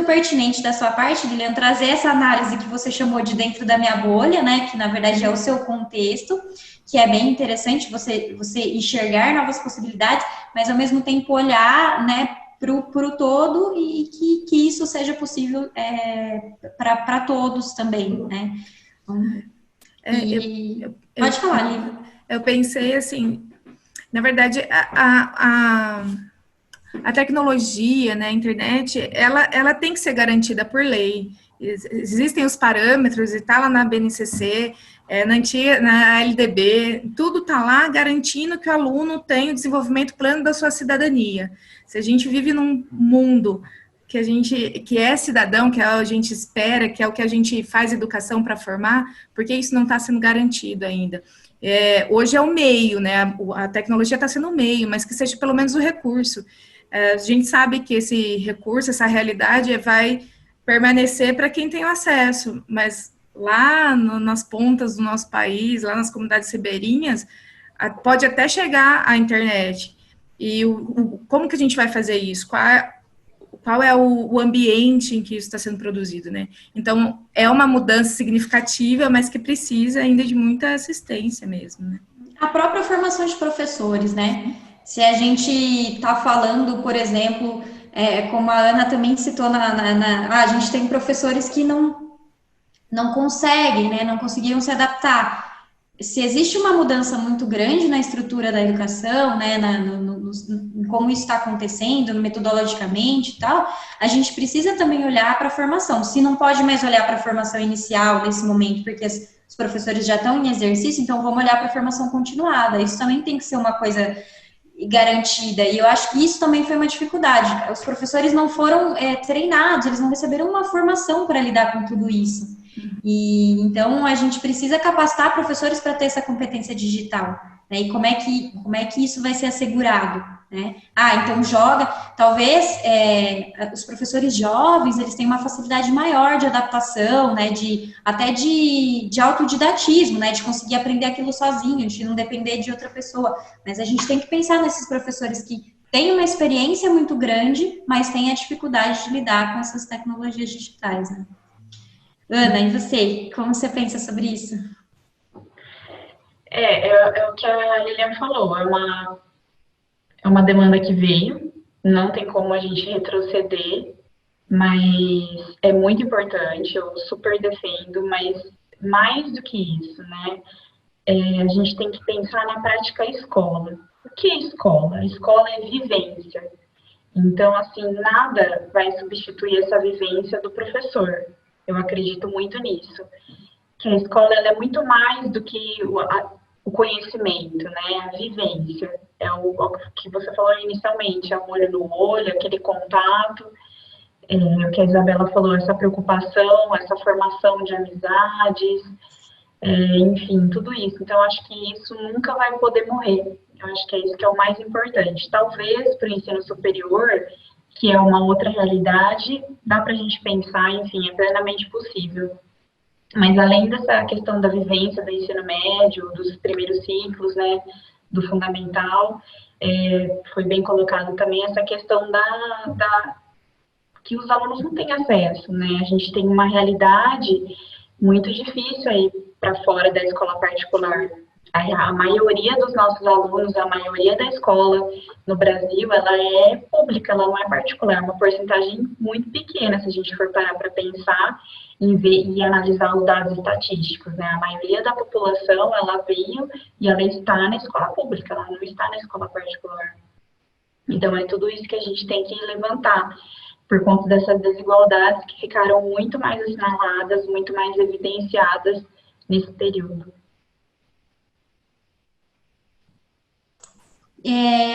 pertinente da sua parte, Lilian, trazer essa análise que você chamou de dentro da minha bolha, né, que na verdade é o seu contexto, que é bem interessante você enxergar novas possibilidades, mas ao mesmo tempo olhar, né, para o todo e que isso seja possível para todos também, né. Pode falar, Lívia. Eu pensei assim, na verdade, a tecnologia, né, a internet, ela tem que ser garantida por lei. Existem os parâmetros, e está lá na BNCC, na LDB, tudo está lá garantindo que o aluno tem o desenvolvimento pleno da sua cidadania. Se a gente vive num mundo que é cidadão, que a gente espera, que é o que a gente faz educação para formar, porque isso não está sendo garantido ainda. Hoje é o meio, né? A tecnologia está sendo o meio, mas que seja pelo menos o recurso. A gente sabe que esse recurso, essa realidade vai permanecer para quem tem o acesso, mas lá nas pontas do nosso país, lá nas comunidades ribeirinhas, pode até chegar à internet. E como que a gente vai fazer isso? Qual é o ambiente em que isso está sendo produzido, né? Então, é uma mudança significativa, mas que precisa ainda de muita assistência mesmo, né? A própria formação de professores, né? Se a gente está falando, por exemplo, como a Ana também citou, a gente tem professores que não conseguem, né? Não conseguiram se adaptar. Se existe uma mudança muito grande na estrutura da educação, né, como isso está acontecendo, metodologicamente e tal, a gente precisa também olhar para a formação. Se não pode mais olhar para a formação inicial nesse momento, porque os professores já estão em exercício, então vamos olhar para a formação continuada. Isso também tem que ser uma coisa garantida, e eu acho que isso também foi uma dificuldade. Os professores não foram treinados, eles não receberam uma formação para lidar com tudo isso. E então a gente precisa capacitar professores para ter essa competência digital, né? E como é que isso vai ser assegurado, né? Então talvez os professores jovens, eles têm uma facilidade maior de adaptação, né? Até de autodidatismo, né? De conseguir aprender aquilo sozinho, de não depender de outra pessoa. Mas a gente tem que pensar nesses professores que têm uma experiência muito grande, mas têm a dificuldade de lidar com essas tecnologias digitais, né? Ana, e você? Como você pensa sobre isso? É o que a Lilian falou, é uma demanda que veio, não tem como a gente retroceder, mas é muito importante, eu super defendo, mas mais do que isso, né? A gente tem que pensar na prática escola. O que é escola? A escola é vivência. Então, assim, nada vai substituir essa vivência do professor. Eu acredito muito nisso. Que a escola ela é muito mais do que o conhecimento, né? A vivência. É o que você falou inicialmente, é o olho no olho, aquele contato. O que a Isabela falou, essa preocupação, essa formação de amizades, enfim, tudo isso. Então, eu acho que isso nunca vai poder morrer. Eu acho que é isso que é o mais importante. Talvez para o ensino superior, que é uma outra realidade, dá para a gente pensar, enfim, é plenamente possível. Mas além dessa questão da vivência do ensino médio, dos primeiros ciclos, né, do fundamental, foi bem colocado também essa questão que os alunos não têm acesso, né? A gente tem uma realidade muito difícil aí para fora da escola particular. A maioria dos nossos alunos, a maioria da escola no Brasil, ela é pública, ela não é particular, é uma porcentagem muito pequena, se a gente for parar para pensar e analisar os dados estatísticos, né? A maioria da população, ela veio e ela está na escola pública, ela não está na escola particular. Então, é tudo isso que a gente tem que levantar, por conta dessas desigualdades que ficaram muito mais assinaladas, muito mais evidenciadas nesse período.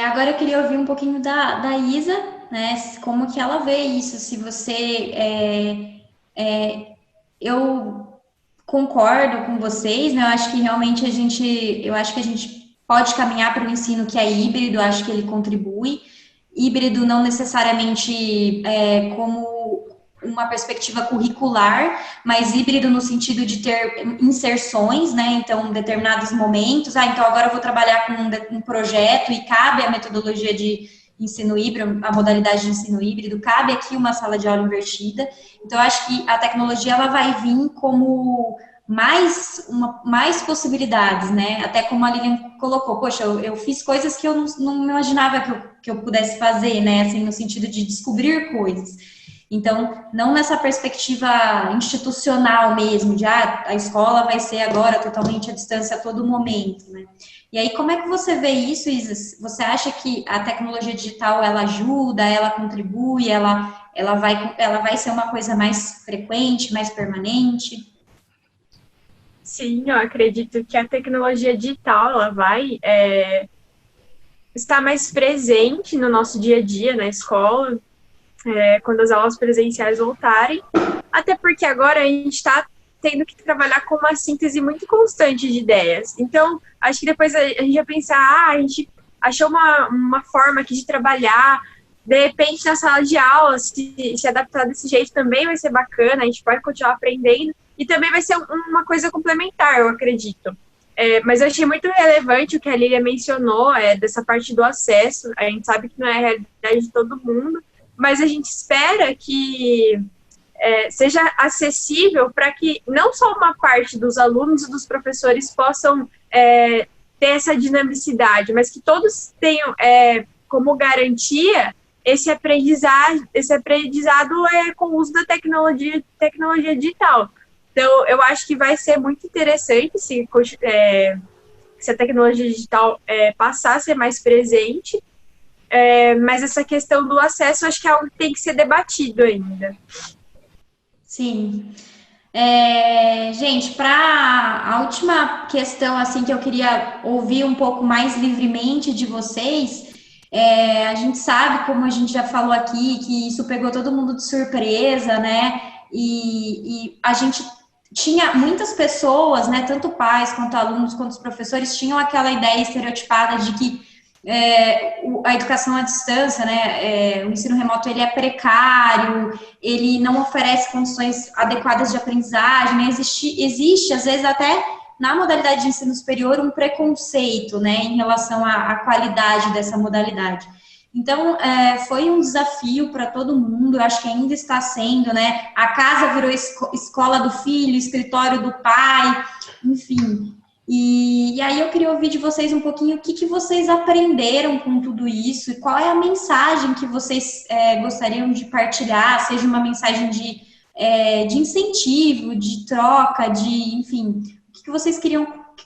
Agora eu queria ouvir um pouquinho da Isa, né? Como que ela vê isso? Se você... eu concordo com vocês, né? Eu acho que realmente a gente pode caminhar para um ensino que é híbrido, acho que ele contribui. Híbrido não necessariamente como uma perspectiva curricular, mas híbrido no sentido de ter inserções, né? Então, em determinados momentos, então agora eu vou trabalhar com um projeto e cabe a metodologia de ensino híbrido, a modalidade de ensino híbrido, cabe aqui uma sala de aula invertida. Então, eu acho que a tecnologia, ela vai vir como mais possibilidades, né? Até como a Lilian colocou, poxa, eu fiz coisas que eu não imaginava que eu pudesse fazer, né? Assim, no sentido de descobrir coisas. Então, não nessa perspectiva institucional mesmo, de a escola vai ser agora totalmente à distância a todo momento, né? E aí, como é que você vê isso, Isa? Você acha que a tecnologia digital, ela ajuda, ela contribui, ela vai ser uma coisa mais frequente, mais permanente? Sim, eu acredito que a tecnologia digital, ela vai estar mais presente no nosso dia a dia, na escola, quando as aulas presenciais voltarem, até porque agora a gente está tendo que trabalhar com uma síntese muito constante de ideias. Então, acho que depois a gente vai pensar, a gente achou uma forma aqui de trabalhar, de repente na sala de aula, se adaptar desse jeito também vai ser bacana, a gente pode continuar aprendendo, e também vai ser uma coisa complementar, eu acredito. Mas eu achei muito relevante o que a Lília mencionou, dessa parte do acesso. A gente sabe que não é a realidade de todo mundo, mas a gente espera que seja acessível para que não só uma parte dos alunos e dos professores possam ter essa dinamicidade, mas que todos tenham como garantia esse aprendizado com o uso da tecnologia digital. Então, eu acho que vai ser muito interessante se a tecnologia digital passar a ser mais presente, mas essa questão do acesso acho que é algo que tem que ser debatido ainda. Sim. Gente, para a última questão, assim, que eu queria ouvir um pouco mais livremente de vocês, a gente sabe, como a gente já falou aqui, que isso pegou todo mundo de surpresa, né? E a gente tinha muitas pessoas, né, tanto pais quanto alunos, quanto os professores, tinham aquela ideia estereotipada de que a educação à distância, né, o ensino remoto, ele é precário, ele não oferece condições adequadas de aprendizagem, né? Existe, às vezes, até na modalidade de ensino superior, um preconceito, né, em relação à qualidade dessa modalidade. Então, foi um desafio para todo mundo, eu acho que ainda está sendo, né? A casa virou escola do filho, escritório do pai, enfim. E aí eu queria ouvir de vocês um pouquinho o que vocês aprenderam com tudo isso e qual é a mensagem que vocês gostariam de partilhar, seja uma mensagem de incentivo, de troca, enfim, o que vocês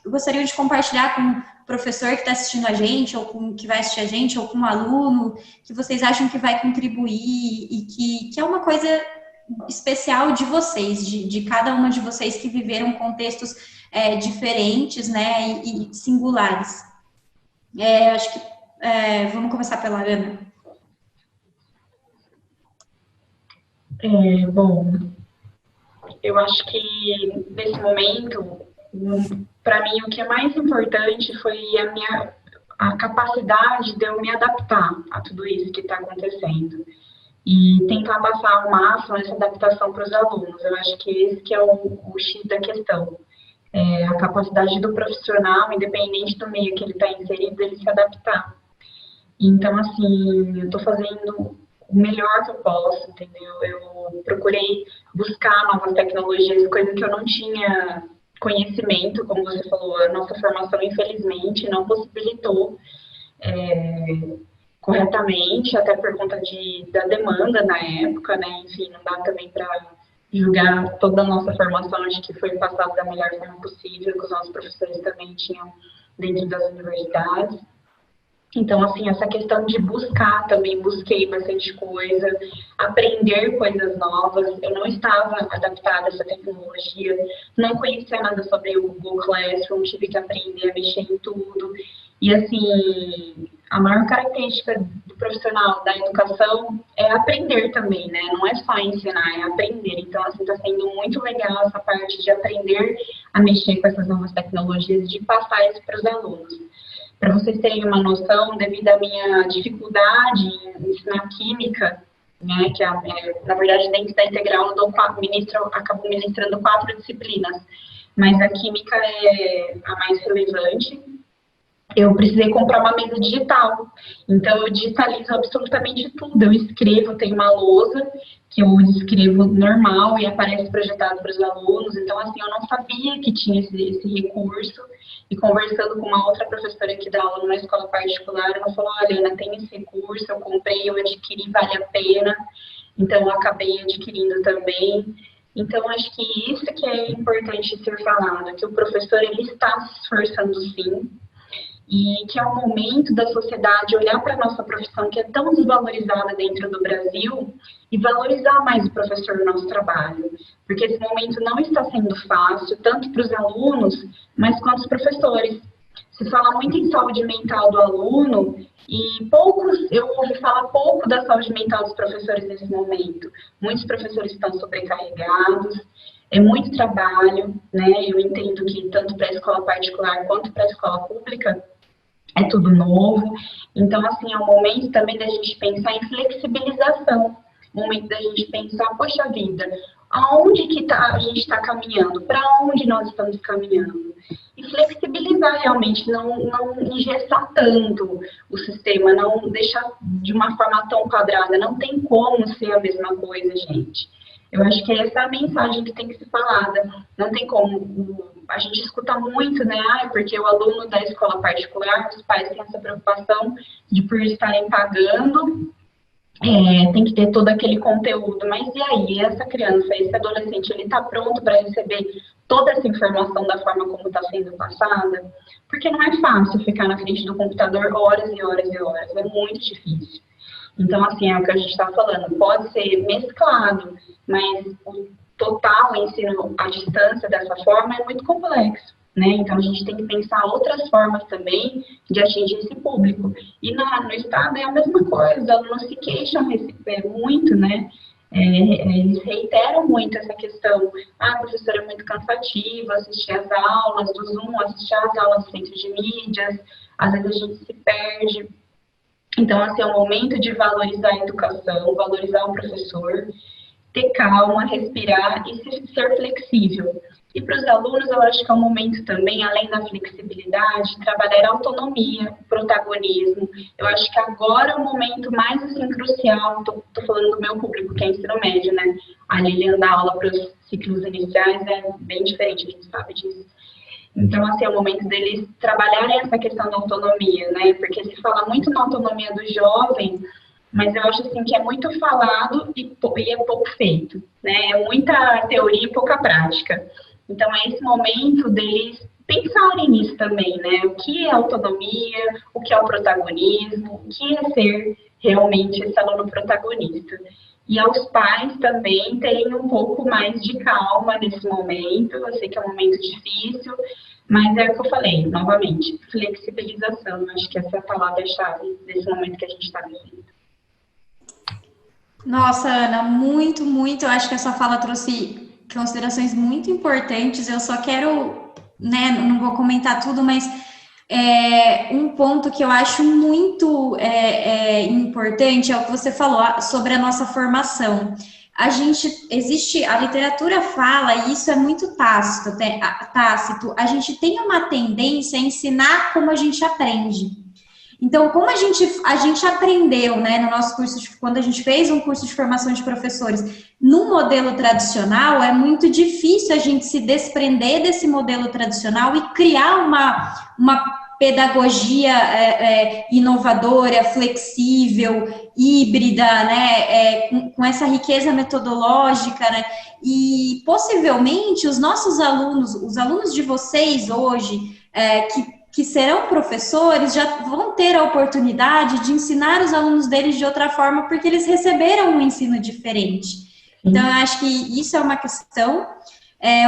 gostariam de compartilhar com o professor que está assistindo a gente, ou com que vai assistir a gente, ou com um aluno, que vocês acham que vai contribuir e que é uma coisa especial de vocês, de cada uma de vocês que viveram contextos diferentes, né, e singulares. Acho que vamos começar pela Ana. Bom, eu acho que nesse momento, para mim, o que é mais importante foi a capacidade de eu me adaptar a tudo isso que está acontecendo e tentar passar ao máximo essa adaptação para os alunos. Eu acho que esse que é o X da questão. A capacidade do profissional, independente do meio que ele está inserido, ele se adaptar. Então, assim, eu estou fazendo o melhor que eu posso, entendeu? Eu procurei buscar novas tecnologias, coisa que eu não tinha conhecimento, como você falou, a nossa formação, infelizmente, não possibilitou corretamente, até por conta da demanda na época, né? Enfim, não dá também para julgar toda a nossa formação, acho que foi passada da melhor forma possível, que os nossos professores também tinham dentro das universidades. Então, assim, essa questão de buscar, também busquei bastante coisa, aprender coisas novas. Eu não estava adaptada a essa tecnologia, não conhecia nada sobre o Google Classroom, tive que aprender a mexer em tudo. E, assim, a maior característica do profissional da educação é aprender também, né? Não é só ensinar, é aprender. Então, assim, está sendo muito legal essa parte de aprender a mexer com essas novas tecnologias, de passar isso para os alunos. Para vocês terem uma noção, devido à minha dificuldade em ensinar química, né, que na verdade dentro da integral eu acabo ministrando 4 disciplinas, mas a química é a mais relevante. Eu precisei comprar uma mesa digital, então eu digitalizo absolutamente tudo. Eu escrevo, tem uma lousa que eu escrevo normal e aparece projetado para os alunos. Então, assim, eu não sabia que tinha esse recurso. E conversando com uma outra professora que dá aula numa escola particular, ela falou, olha, Ana, tem esse recurso, eu comprei, eu adquiri, vale a pena. Então, eu acabei adquirindo também. Então, acho que isso que é importante ser falado, que o professor, ele está se esforçando sim, e que é o momento da sociedade olhar para a nossa profissão, que é tão desvalorizada dentro do Brasil, e valorizar mais o professor no nosso trabalho. Porque esse momento não está sendo fácil, tanto para os alunos, mas quanto os professores. Se fala muito em saúde mental do aluno, e eu ouvi falar pouco da saúde mental dos professores nesse momento. Muitos professores estão sobrecarregados, é muito trabalho, né? Eu entendo que tanto para a escola particular quanto para a escola pública, é tudo novo. Então, assim, é um momento também da gente pensar em flexibilização. Momento da gente pensar, poxa vida, aonde que a gente está caminhando? Para onde nós estamos caminhando? E flexibilizar realmente, não engessar tanto o sistema, não deixar de uma forma tão quadrada. Não tem como ser a mesma coisa, gente. Eu acho que essa é a mensagem que tem que ser falada. Não tem como. A gente escuta muito, né? Porque o aluno da escola particular, os pais têm essa preocupação de, por estarem pagando, tem que ter todo aquele conteúdo. Mas e aí? Essa criança, esse adolescente, ele está pronto para receber toda essa informação da forma como está sendo passada? Porque não é fácil ficar na frente do computador horas e horas e horas. É muito difícil. Então, assim, é o que a gente está falando, pode ser mesclado, mas o total ensino à distância dessa forma é muito complexo, né? Então, a gente tem que pensar outras formas também de atingir esse público. E no Estado é a mesma coisa, os alunos se queixam muito, né? Eles reiteram muito essa questão, professora, é muito cansativo, assistir às aulas do Zoom, assistir às aulas do centro de mídias, às vezes a gente se perde. Então, assim, é um momento de valorizar a educação, valorizar o professor, ter calma, respirar e ser flexível. E para os alunos, eu acho que é um momento também, além da flexibilidade, trabalhar a autonomia, o protagonismo. Eu acho que agora é o momento mais, assim, crucial, estou falando do meu público, que é ensino médio, né? A Lilian dá aula para os ciclos iniciais, é bem diferente, a gente sabe disso. Então, assim, é o momento deles trabalharem essa questão da autonomia, né? Porque se fala muito na autonomia do jovem, mas eu acho, assim, que é muito falado e é pouco feito, né? É muita teoria e pouca prática. Então, é esse momento deles pensarem nisso também, né? O que é autonomia, o que é o protagonismo, o que é ser realmente esse aluno protagonista. E aos pais também terem um pouco mais de calma nesse momento. Eu sei que é um momento difícil, mas é o que eu falei, novamente, flexibilização. Acho que essa é a palavra-chave desse momento que a gente está vivendo. Nossa, Ana, muito, muito. Eu acho que essa fala trouxe considerações muito importantes. Eu só quero, né, não vou comentar tudo, mas um ponto que eu acho muito importante é o que você falou sobre a nossa formação. A literatura fala, e isso é muito tácito, a gente tem uma tendência a ensinar como a gente aprende. Então, como a gente aprendeu, né, no nosso curso, quando a gente fez um curso de formação de professores, no modelo tradicional, é muito difícil a gente se desprender desse modelo tradicional e criar uma pedagogia inovadora, flexível, híbrida, né, com essa riqueza metodológica, né, e possivelmente os nossos alunos, os alunos de vocês hoje, que serão professores, já vão ter a oportunidade de ensinar os alunos deles de outra forma, porque eles receberam um ensino diferente. Então, eu acho que isso é uma questão.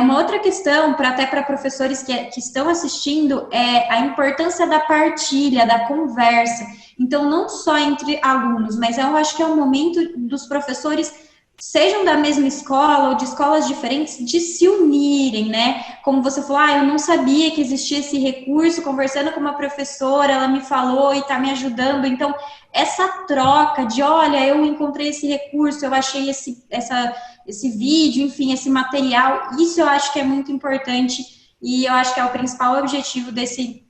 Uma outra questão, até para professores que estão assistindo, é a importância da partilha, da conversa. Então, não só entre alunos, mas eu acho que é o momento dos professores sejam da mesma escola ou de escolas diferentes, de se unirem, né? Como você falou, eu não sabia que existia esse recurso, conversando com uma professora, ela me falou e está me ajudando. Então, essa troca de, olha, eu encontrei esse recurso, eu achei esse vídeo, enfim, esse material, isso eu acho que é muito importante e eu acho que é o principal objetivo desse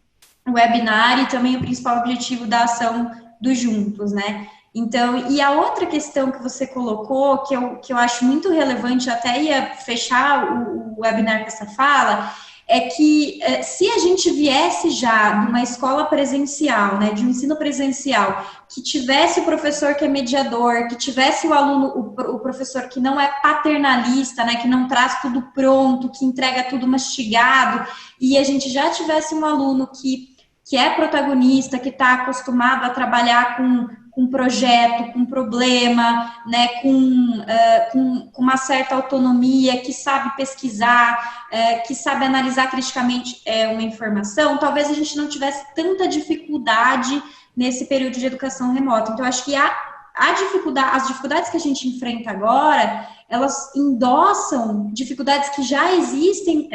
webinar e também o principal objetivo da ação do Juntos, né? Então, e a outra questão que você colocou, que eu acho muito relevante, eu até ia fechar o webinar com essa fala, é que se a gente viesse já de uma escola presencial, né, de um ensino presencial, que tivesse o professor que é mediador, que tivesse o aluno, o professor que não é paternalista, né, que não traz tudo pronto, que entrega tudo mastigado, e a gente já tivesse um aluno que é protagonista, que está acostumado a trabalhar com projeto, com problema, né, com uma certa autonomia, que sabe pesquisar, que sabe analisar criticamente uma informação, talvez a gente não tivesse tanta dificuldade nesse período de educação remota. Então, acho que as dificuldades que a gente enfrenta agora, elas endossam dificuldades que já existem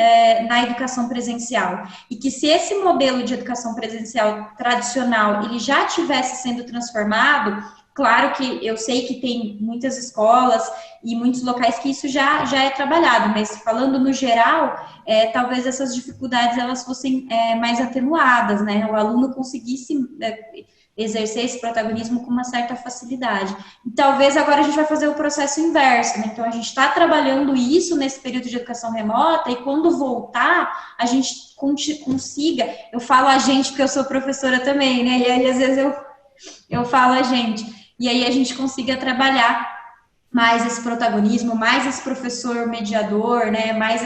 na educação presencial, e que se esse modelo de educação presencial tradicional, ele já tivesse sendo transformado, claro que eu sei que tem muitas escolas e muitos locais que isso já é trabalhado, mas falando no geral, talvez essas dificuldades elas fossem mais atenuadas, né, o aluno conseguisse exercer esse protagonismo com uma certa facilidade. E talvez agora a gente vai fazer o processo inverso, né? Então, a gente está trabalhando isso nesse período de educação remota, e quando voltar, a gente consiga, eu falo a gente porque eu sou professora também, né? E aí, às vezes, eu falo a gente. E aí a gente consiga trabalhar mais esse protagonismo, mais esse professor mediador, né? Mais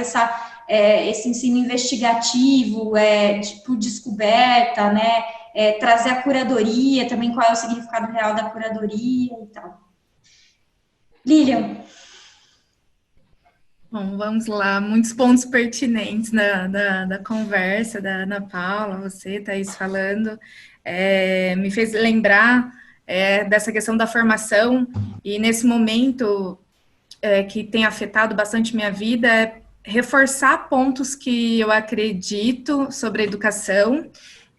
esse ensino investigativo, tipo descoberta, né? Trazer a curadoria também, qual é o significado real da curadoria e tal. Lilian. Bom, vamos lá, muitos pontos pertinentes da conversa da Ana Paula, você, Thaís, falando, me fez lembrar dessa questão da formação, e nesse momento que tem afetado bastante minha vida, reforçar pontos que eu acredito sobre a educação,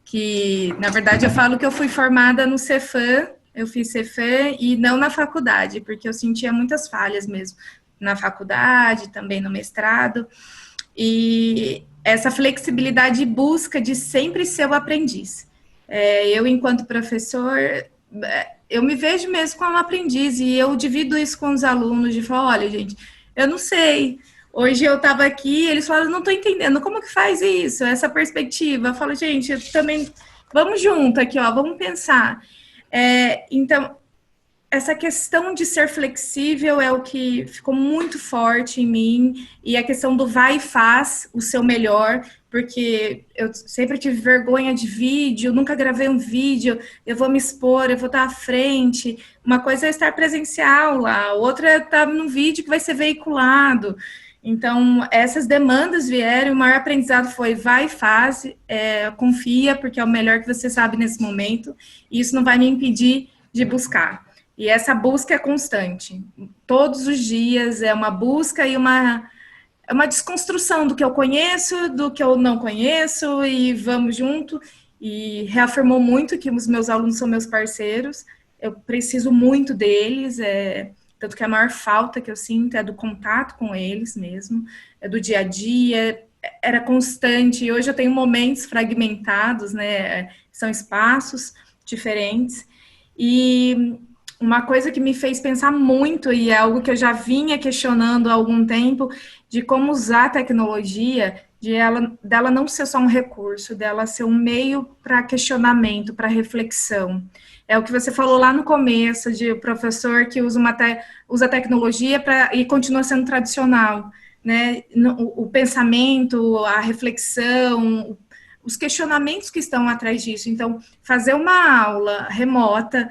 que, na verdade, eu falo que eu fui formada no Cefam, eu fiz Cefam e não na faculdade, porque eu sentia muitas falhas mesmo na faculdade, também no mestrado, e essa flexibilidade e busca de sempre ser o aprendiz. Eu, enquanto professor, eu me vejo mesmo como aprendiz, e eu divido isso com os alunos, de falar, olha, gente, eu não sei. Hoje eu estava aqui, eles falaram, não estou entendendo, como que faz isso, essa perspectiva? Eu falo, gente, eu também, vamos junto aqui, ó, vamos pensar. Então, essa questão de ser flexível é o que ficou muito forte em mim, e a questão do vai e faz o seu melhor, porque eu sempre tive vergonha de vídeo, nunca gravei um vídeo, eu vou me expor, eu vou estar à frente. Uma coisa é estar presencial lá, outra é estar num vídeo que vai ser veiculado. Então, essas demandas vieram, o maior aprendizado foi vai e faz, confia, porque é o melhor que você sabe nesse momento, e isso não vai me impedir de buscar. E essa busca é constante, todos os dias é uma busca e uma desconstrução do que eu conheço, do que eu não conheço, e vamos junto. E reafirmou muito que os meus alunos são meus parceiros, eu preciso muito deles, tanto que a maior falta que eu sinto é do contato com eles mesmo, é do dia a dia, era constante, e hoje eu tenho momentos fragmentados, né, são espaços diferentes, e uma coisa que me fez pensar muito, e é algo que eu já vinha questionando há algum tempo, de como usar a tecnologia, dela não ser só um recurso, dela ser um meio para questionamento, para reflexão. É o que você falou lá no começo, de o professor que usa a tecnologia e continua sendo tradicional, né? O pensamento, a reflexão, os questionamentos que estão atrás disso. Então, fazer uma aula remota,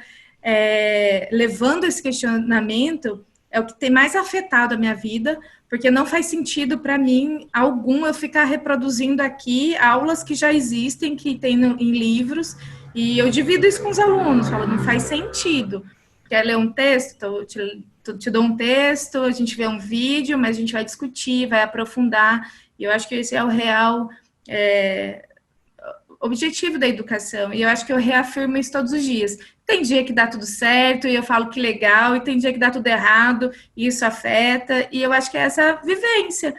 levando esse questionamento, é o que tem mais afetado a minha vida, porque não faz sentido para mim algum eu ficar reproduzindo aqui aulas que já existem, que tem em livros, e eu divido isso com os alunos, falo, não faz sentido. quer ler um texto? Te dou um texto, a gente vê um vídeo, mas a gente vai discutir, vai aprofundar. E eu acho que esse é o real objetivo da educação. E eu acho que eu reafirmo isso todos os dias. Tem dia que dá tudo certo e eu falo que legal, e tem dia que dá tudo errado e isso afeta. E eu acho que é essa vivência.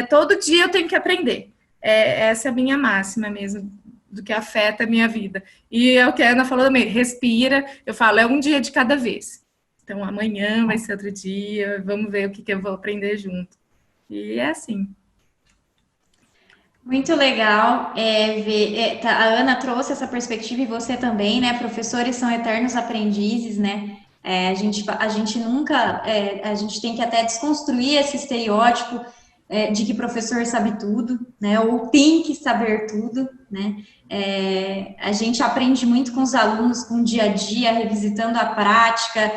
Todo dia eu tenho que aprender. Essa é a minha máxima mesmo, do que afeta a minha vida. E é o que a Ana falou também, respira. Eu falo, é um dia de cada vez. Então, amanhã vai ser outro dia, vamos ver o que eu vou aprender junto. E é assim. Muito legal ver. A Ana trouxe essa perspectiva e você também, né? Professores são eternos aprendizes, né? A gente nunca. A gente tem que até desconstruir esse estereótipo de que professor sabe tudo, né? Ou tem que saber tudo, né? A gente aprende muito com os alunos, com o dia a dia, revisitando a prática.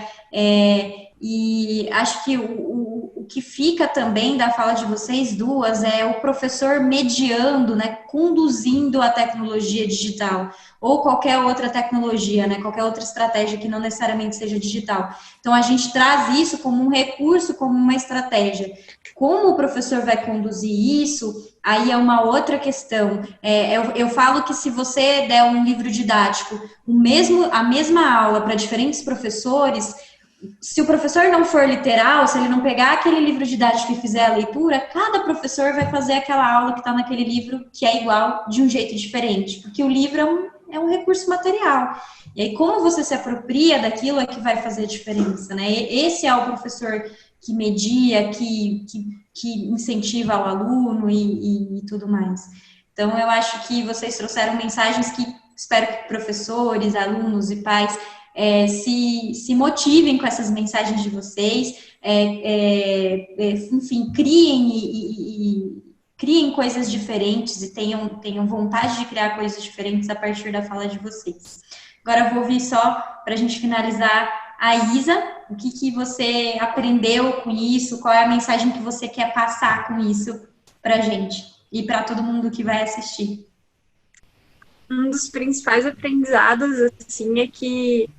E acho que o que fica também da fala de vocês duas é o professor mediando, né, conduzindo a tecnologia digital ou qualquer outra tecnologia, né, qualquer outra estratégia que não necessariamente seja digital. Então, a gente traz isso como um recurso, como uma estratégia. Como o professor vai conduzir isso, aí é uma outra questão. Eu falo que se você der um livro didático, a mesma aula para diferentes professores, se o professor não for literal, se ele não pegar aquele livro didático e fizer a leitura, cada professor vai fazer aquela aula que está naquele livro que é igual de um jeito diferente, porque o livro é um recurso material. E aí, como você se apropria daquilo é que vai fazer a diferença, né? Esse é o professor que media, que incentiva o aluno e tudo mais. Então, eu acho que vocês trouxeram mensagens que espero que professores, alunos e pais se motivem com essas mensagens de vocês, enfim, criem coisas diferentes e tenham vontade de criar coisas diferentes a partir da fala de vocês. Agora eu vou ouvir só, para a gente finalizar, a Isa, o que você aprendeu com isso, qual é a mensagem que você quer passar com isso para a gente e para todo mundo que vai assistir. Um dos principais aprendizados, assim, é que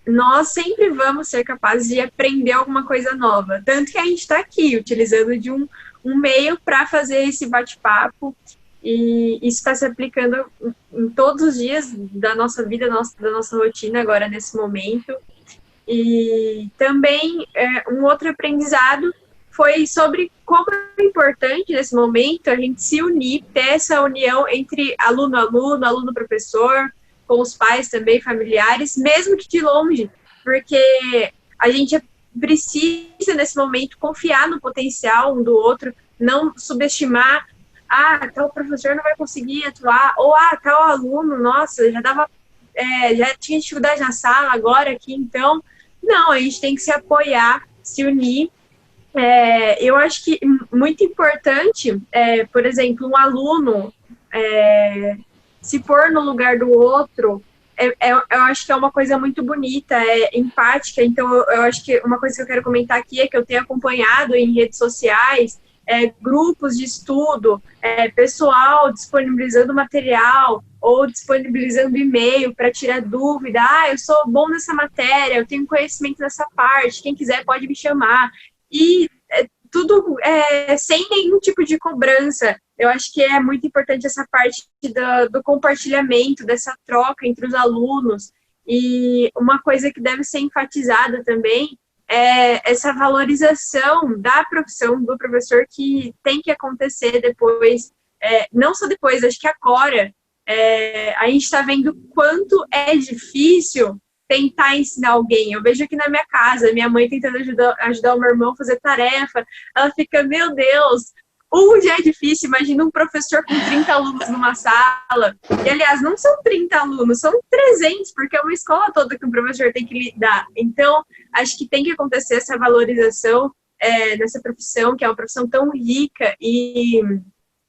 nós sempre vamos ser capazes de aprender alguma coisa nova. Tanto que a gente está aqui, utilizando de um meio para fazer esse bate-papo, e isso está se aplicando em todos os dias da nossa vida, da nossa rotina agora, nesse momento. E também, um outro aprendizado foi sobre como é importante, nesse momento, a gente se unir, ter essa união entre aluno-aluno, aluno-professor, com os pais também, familiares, mesmo que de longe, porque a gente precisa, nesse momento, confiar no potencial um do outro, não subestimar, tal professor não vai conseguir atuar, ou tal aluno, nossa, já tinha dificuldade na sala, agora aqui, então, não, a gente tem que se apoiar, se unir. Eu acho que muito importante, por exemplo, um aluno se pôr no lugar do outro, eu acho que é uma coisa muito bonita, empática. Então, eu acho que uma coisa que eu quero comentar aqui é que eu tenho acompanhado em redes sociais, grupos de estudo, pessoal disponibilizando material ou disponibilizando e-mail para tirar dúvida. Eu sou bom nessa matéria, eu tenho conhecimento nessa parte, quem quiser pode me chamar. E tudo sem nenhum tipo de cobrança. Eu acho que é muito importante essa parte do compartilhamento, dessa troca entre os alunos. E uma coisa que deve ser enfatizada também é essa valorização da profissão do professor, que tem que acontecer depois, não só depois, acho que agora, a gente está vendo quanto é difícil tentar ensinar alguém. Eu vejo aqui na minha casa, minha mãe tentando ajudar o meu irmão a fazer tarefa, ela fica, meu Deus, já é difícil, imagina um professor com 30 alunos numa sala, e aliás, não são 30 alunos, são 300, porque é uma escola toda que o professor tem que lidar. Então, acho que tem que acontecer essa valorização nessa profissão, que é uma profissão tão rica e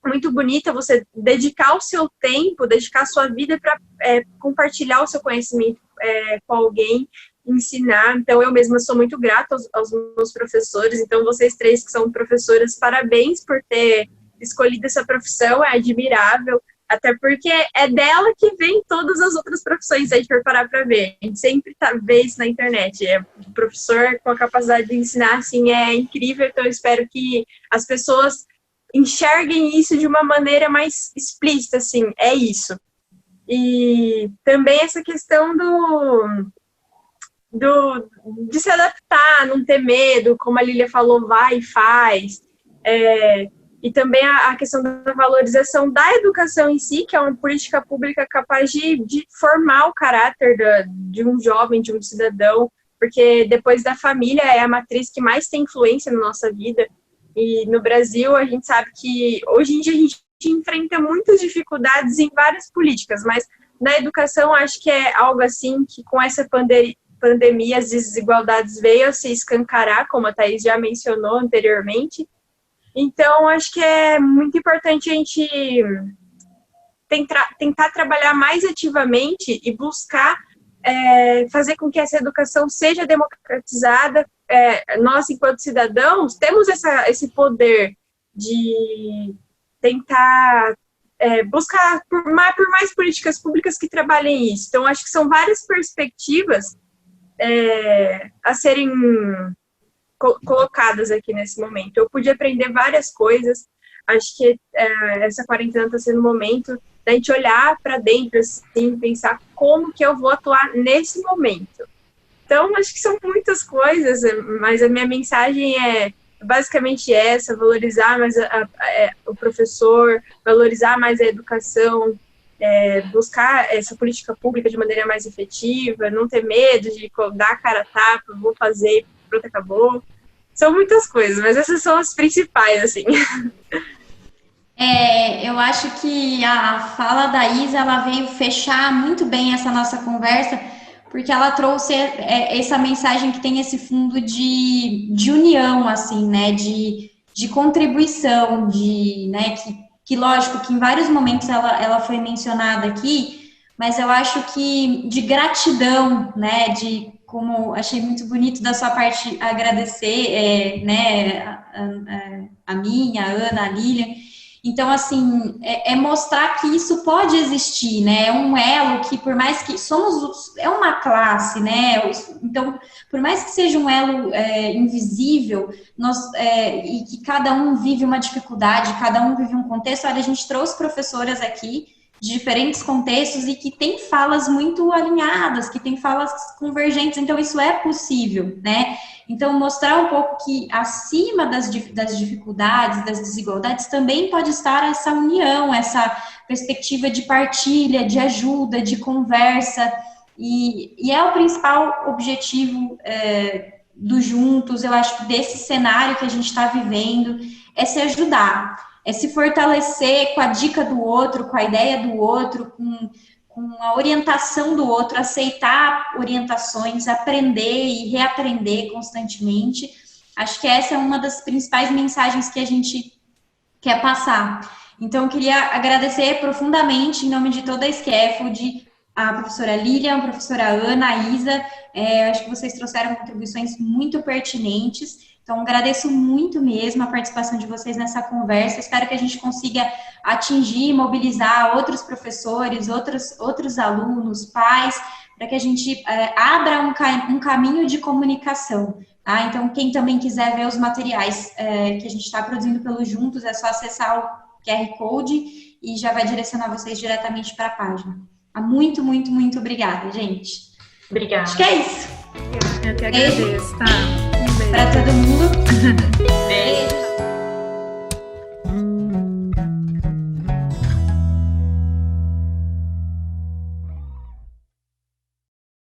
muito bonita, você dedicar o seu tempo, dedicar a sua vida para compartilhar o seu conhecimento com alguém, ensinar. Então, eu mesma sou muito grata aos meus professores. Então, vocês três que são professoras, parabéns por ter escolhido essa profissão, é admirável. Até porque é dela que vem todas as outras profissões, se a gente for parar para ver. A gente sempre vê isso na internet. O professor com a capacidade de ensinar, assim, é incrível. Então, eu espero que as pessoas enxerguem isso de uma maneira mais explícita, assim, é isso. E também essa questão de se adaptar, não ter medo, como a Lília falou, vai e faz. E também a questão da valorização da educação em si, que é uma política pública capaz de formar o caráter de um jovem, de um cidadão, porque depois da família é a matriz que mais tem influência na nossa vida. E no Brasil, a gente sabe que hoje em dia a gente enfrenta muitas dificuldades em várias políticas, mas na educação acho que é algo assim que com essa pandemia as desigualdades veio a se escancarar, como a Thaís já mencionou anteriormente. Então, acho que é muito importante a gente tentar trabalhar mais ativamente e buscar fazer com que essa educação seja democratizada. Nós, enquanto cidadãos, temos esse poder de tentar buscar por mais políticas públicas que trabalhem isso. Então, acho que são várias perspectivas a serem colocadas aqui nesse momento. Eu pude aprender várias coisas. Acho que essa quarentena está sendo o momento da gente olhar para dentro, assim, pensar como que eu vou atuar nesse momento. Então, acho que são muitas coisas, mas a minha mensagem é basicamente essa: valorizar mais o professor, valorizar mais a educação, buscar essa política pública de maneira mais efetiva, não ter medo de dar a cara a tapa, vou fazer, pronto, acabou. São muitas coisas, mas essas são as principais, assim. Eu acho que a fala da Isa, ela veio fechar muito bem essa nossa conversa, porque ela trouxe essa mensagem que tem esse fundo de união, assim, né, de contribuição, né, que lógico que em vários momentos ela foi mencionada aqui, mas eu acho que de gratidão, né, como achei muito bonito da sua parte agradecer, né, a minha, a Ana, a Lilian. Então, assim, mostrar que isso pode existir, né? É um elo que, por mais que é uma classe, né? Então, por mais que seja um elo invisível, e que cada um vive uma dificuldade, cada um vive um contexto, olha, a gente trouxe professoras aqui de diferentes contextos e que tem falas muito alinhadas, que tem falas convergentes, então isso é possível, né? Então, mostrar um pouco que acima das dificuldades, das desigualdades, também pode estar essa união, essa perspectiva de partilha, de ajuda, de conversa, e é o principal objetivo do Juntos, eu acho que desse cenário que a gente está vivendo, é se ajudar, é se fortalecer com a dica do outro, com a ideia do outro, com a orientação do outro, aceitar orientações, aprender e reaprender constantemente. Acho que essa é uma das principais mensagens que a gente quer passar. Então, eu queria agradecer profundamente, em nome de toda a Scaffold, a professora Lilian, a professora Ana, a Isa. Acho que vocês trouxeram contribuições muito pertinentes. Então, agradeço muito mesmo a participação de vocês nessa conversa. Espero que a gente consiga atingir, mobilizar outros professores, outros alunos, pais, para que a gente abra um caminho de comunicação. Tá? Então, quem também quiser ver os materiais que a gente está produzindo pelo Juntos, é só acessar o QR Code e já vai direcionar vocês diretamente para a página. Muito, muito, muito obrigada, gente. Obrigada. Acho que é isso. Eu que agradeço, tá? Para todo mundo.